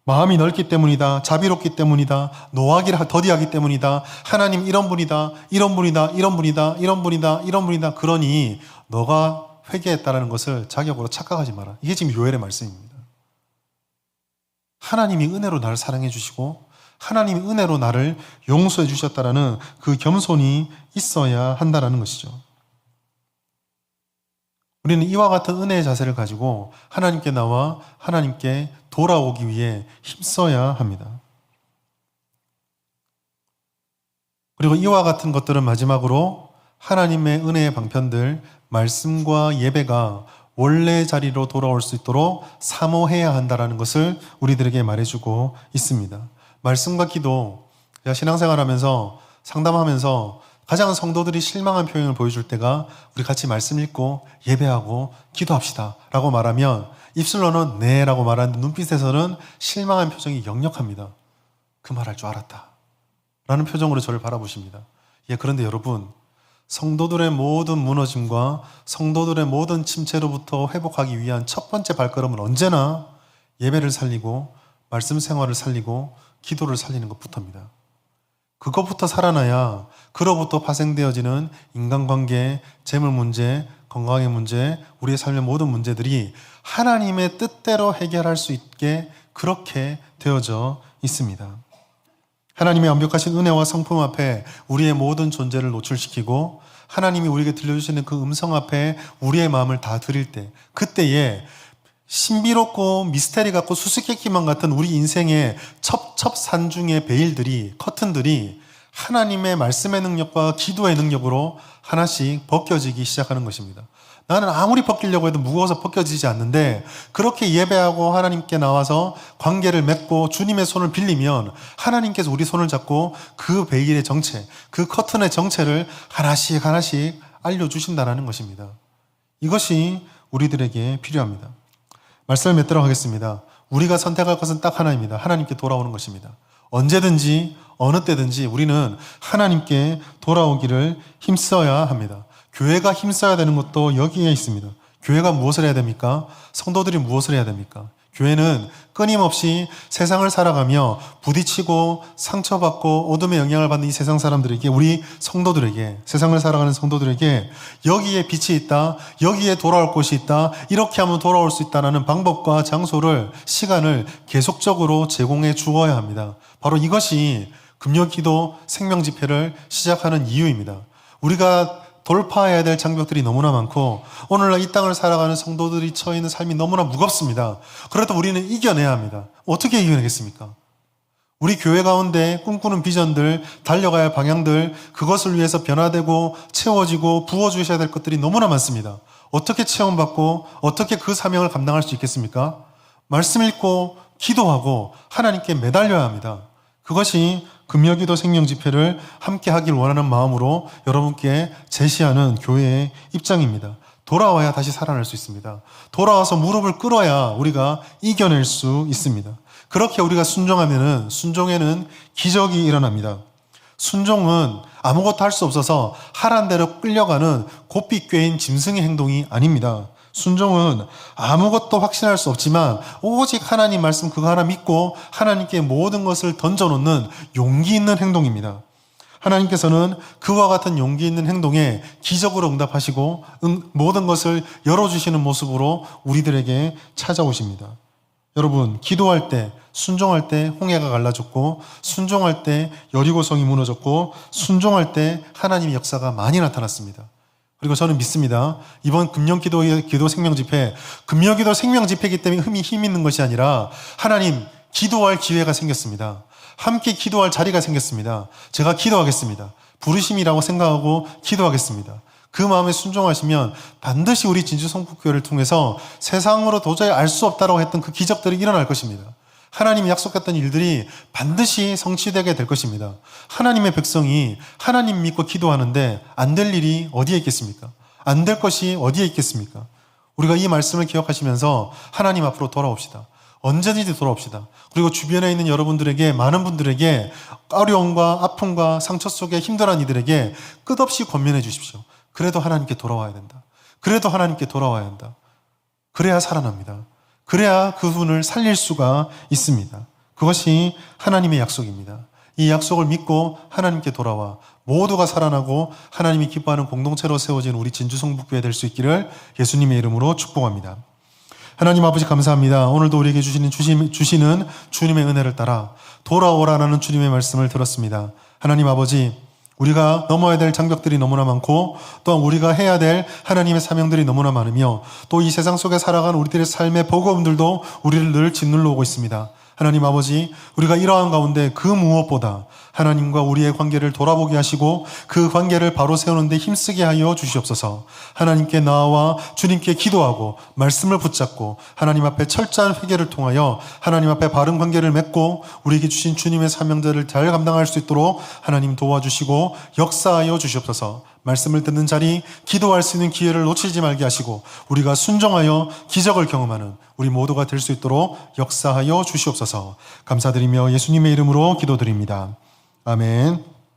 마음이 넓기 때문이다, 자비롭기 때문이다, 노하기를 더디하기 때문이다, 하나님 이런 분이다, 이런 분이다, 이런 분이다, 이런 분이다, 이런 분이다. 그러니 너가 회개했다라는 것을 자격으로 착각하지 마라. 이게 지금 요엘의 말씀입니다. 하나님이 은혜로 나를 사랑해 주시고 하나님이 은혜로 나를 용서해 주셨다라는 그 겸손이 있어야 한다라는 것이죠. 우리는 이와 같은 은혜의 자세를 가지고 하나님께 나와 하나님께 돌아오기 위해 힘써야 합니다. 그리고 이와 같은 것들은 마지막으로 하나님의 은혜의 방편들, 말씀과 예배가 원래 자리로 돌아올 수 있도록 사모해야 한다는 것을 우리들에게 말해주고 있습니다. 말씀과 기도, 제가 신앙생활하면서 상담하면서 가장 성도들이 실망한 표현을 보여줄 때가 우리 같이 말씀 읽고 예배하고 기도합시다 라고 말하면 입술로는 네 라고 말하는데 눈빛에서는 실망한 표정이 역력합니다. 그 말할 줄 알았다 라는 표정으로 저를 바라보십니다. 그런데 여러분, 성도들의 모든 무너짐과 성도들의 모든 침체로부터 회복하기 위한 첫 번째 발걸음은 언제나 예배를 살리고 말씀 생활을 살리고 기도를 살리는 것부터입니다. 그것부터 살아나야 그로부터 파생되어지는 인간관계, 재물 문제, 건강의 문제, 우리의 삶의 모든 문제들이 하나님의 뜻대로 해결할 수 있게 그렇게 되어져 있습니다. 하나님의 완벽하신 은혜와 성품 앞에 우리의 모든 존재를 노출시키고 하나님이 우리에게 들려주시는 그 음성 앞에 우리의 마음을 다 드릴 때, 그때에 신비롭고 미스테리 같고 수수께끼만 같은 우리 인생의 첩첩산중의 베일들이, 커튼들이 하나님의 말씀의 능력과 기도의 능력으로 하나씩 벗겨지기 시작하는 것입니다. 나는 아무리 벗기려고 해도 무거워서 벗겨지지 않는데 그렇게 예배하고 하나님께 나와서 관계를 맺고 주님의 손을 빌리면 하나님께서 우리 손을 잡고 그 베일의 정체, 그 커튼의 정체를 하나씩 하나씩 알려주신다는 것입니다. 이것이 우리들에게 필요합니다. 말씀을 맺도록 하겠습니다. 우리가 선택할 것은 딱 하나입니다. 하나님께 돌아오는 것입니다. 언제든지 어느 때든지 우리는 하나님께 돌아오기를 힘써야 합니다. 교회가 힘써야 되는 것도 여기에 있습니다. 교회가 무엇을 해야 됩니까? 성도들이 무엇을 해야 됩니까? 교회는 끊임없이 세상을 살아가며 부딪히고 상처받고 어둠의 영향을 받는 이 세상 사람들에게, 우리 성도들에게, 세상을 살아가는 성도들에게 여기에 빛이 있다, 여기에 돌아올 곳이 있다, 이렇게 하면 돌아올 수 있다는 방법과 장소를, 시간을 계속적으로 제공해 주어야 합니다. 바로 이것이 금요기도 생명집회를 시작하는 이유입니다. 우리가 돌파해야 될 장벽들이 너무나 많고 오늘날 이 땅을 살아가는 성도들이 처해 있는 삶이 너무나 무겁습니다. 그래도 우리는 이겨내야 합니다. 어떻게 이겨내겠습니까? 우리 교회 가운데 꿈꾸는 비전들, 달려가야 할 방향들, 그것을 위해서 변화되고 채워지고 부어주셔야 될 것들이 너무나 많습니다. 어떻게 체험받고 어떻게 그 사명을 감당할 수 있겠습니까? 말씀 읽고 기도하고 하나님께 매달려야 합니다. 그것이 금요기도 생명집회를 함께 하길 원하는 마음으로 여러분께 제시하는 교회의 입장입니다. 돌아와야 다시 살아날 수 있습니다. 돌아와서 무릎을 꿇어야 우리가 이겨낼 수 있습니다. 그렇게 우리가 순종하면은, 순종에는 기적이 일어납니다. 순종은 아무것도 할 수 없어서 하란 대로 끌려가는 고삐 꿰인 짐승의 행동이 아닙니다. 순종은 아무것도 확신할 수 없지만 오직 하나님 말씀 그거 하나 믿고 하나님께 모든 것을 던져놓는 용기 있는 행동입니다. 하나님께서는 그와 같은 용기 있는 행동에 기적으로 응답하시고 모든 것을 열어주시는 모습으로 우리들에게 찾아오십니다. 여러분, 기도할 때, 순종할 때 홍해가 갈라졌고, 순종할 때 여리고성이 무너졌고, 순종할 때 하나님의 역사가 많이 나타났습니다. 그리고 저는 믿습니다. 이번 기도 생명 집회, 금요기도 생명 집회이기 때문에 힘이 있는 것이 아니라 하나님 기도할 기회가 생겼습니다. 함께 기도할 자리가 생겼습니다. 제가 기도하겠습니다. 부르심이라고 생각하고 기도하겠습니다. 그 마음에 순종하시면 반드시 우리 진주성북교회를 통해서 세상으로 도저히 알 수 없다라고 했던 그 기적들이 일어날 것입니다. 하나님이 약속했던 일들이 반드시 성취되게 될 것입니다. 하나님의 백성이 하나님 믿고 기도하는데 안 될 일이 어디에 있겠습니까? 안 될 것이 어디에 있겠습니까? 우리가 이 말씀을 기억하시면서 하나님 앞으로 돌아옵시다. 언제든지 돌아옵시다. 그리고 주변에 있는 여러분들에게, 많은 분들에게 어려움과 아픔과 상처 속에 힘들어하는 이들에게 끝없이 권면해 주십시오. 그래도 하나님께 돌아와야 된다. 그래도 하나님께 돌아와야 한다. 그래야 살아납니다. 그래야 그분을 살릴 수가 있습니다. 그것이 하나님의 약속입니다. 이 약속을 믿고 하나님께 돌아와 모두가 살아나고 하나님이 기뻐하는 공동체로 세워진 우리 진주성북교회 될 수 있기를 예수님의 이름으로 축복합니다. 하나님 아버지 감사합니다. 오늘도 우리에게 주시는 주님의 은혜를 따라 돌아오라는 주님의 말씀을 들었습니다. 하나님 아버지, 우리가 넘어야 될 장벽들이 너무나 많고 또한 우리가 해야 될 하나님의 사명들이 너무나 많으며 또 이 세상 속에 살아가는 우리들의 삶의 버거움들도 우리를 늘 짓눌러 오고 있습니다. 하나님 아버지, 우리가 이러한 가운데 그 무엇보다 하나님과 우리의 관계를 돌아보게 하시고 그 관계를 바로 세우는 데 힘쓰게 하여 주시옵소서. 하나님께 나아와 주님께 기도하고 말씀을 붙잡고 하나님 앞에 철저한 회개를 통하여 하나님 앞에 바른 관계를 맺고 우리에게 주신 주님의 사명들을 잘 감당할 수 있도록 하나님 도와주시고 역사하여 주시옵소서. 말씀을 듣는 자리, 기도할 수 있는 기회를 놓치지 말게 하시고 우리가 순종하여 기적을 경험하는 우리 모두가 될 수 있도록 역사하여 주시옵소서. 감사드리며 예수님의 이름으로 기도드립니다. 아멘.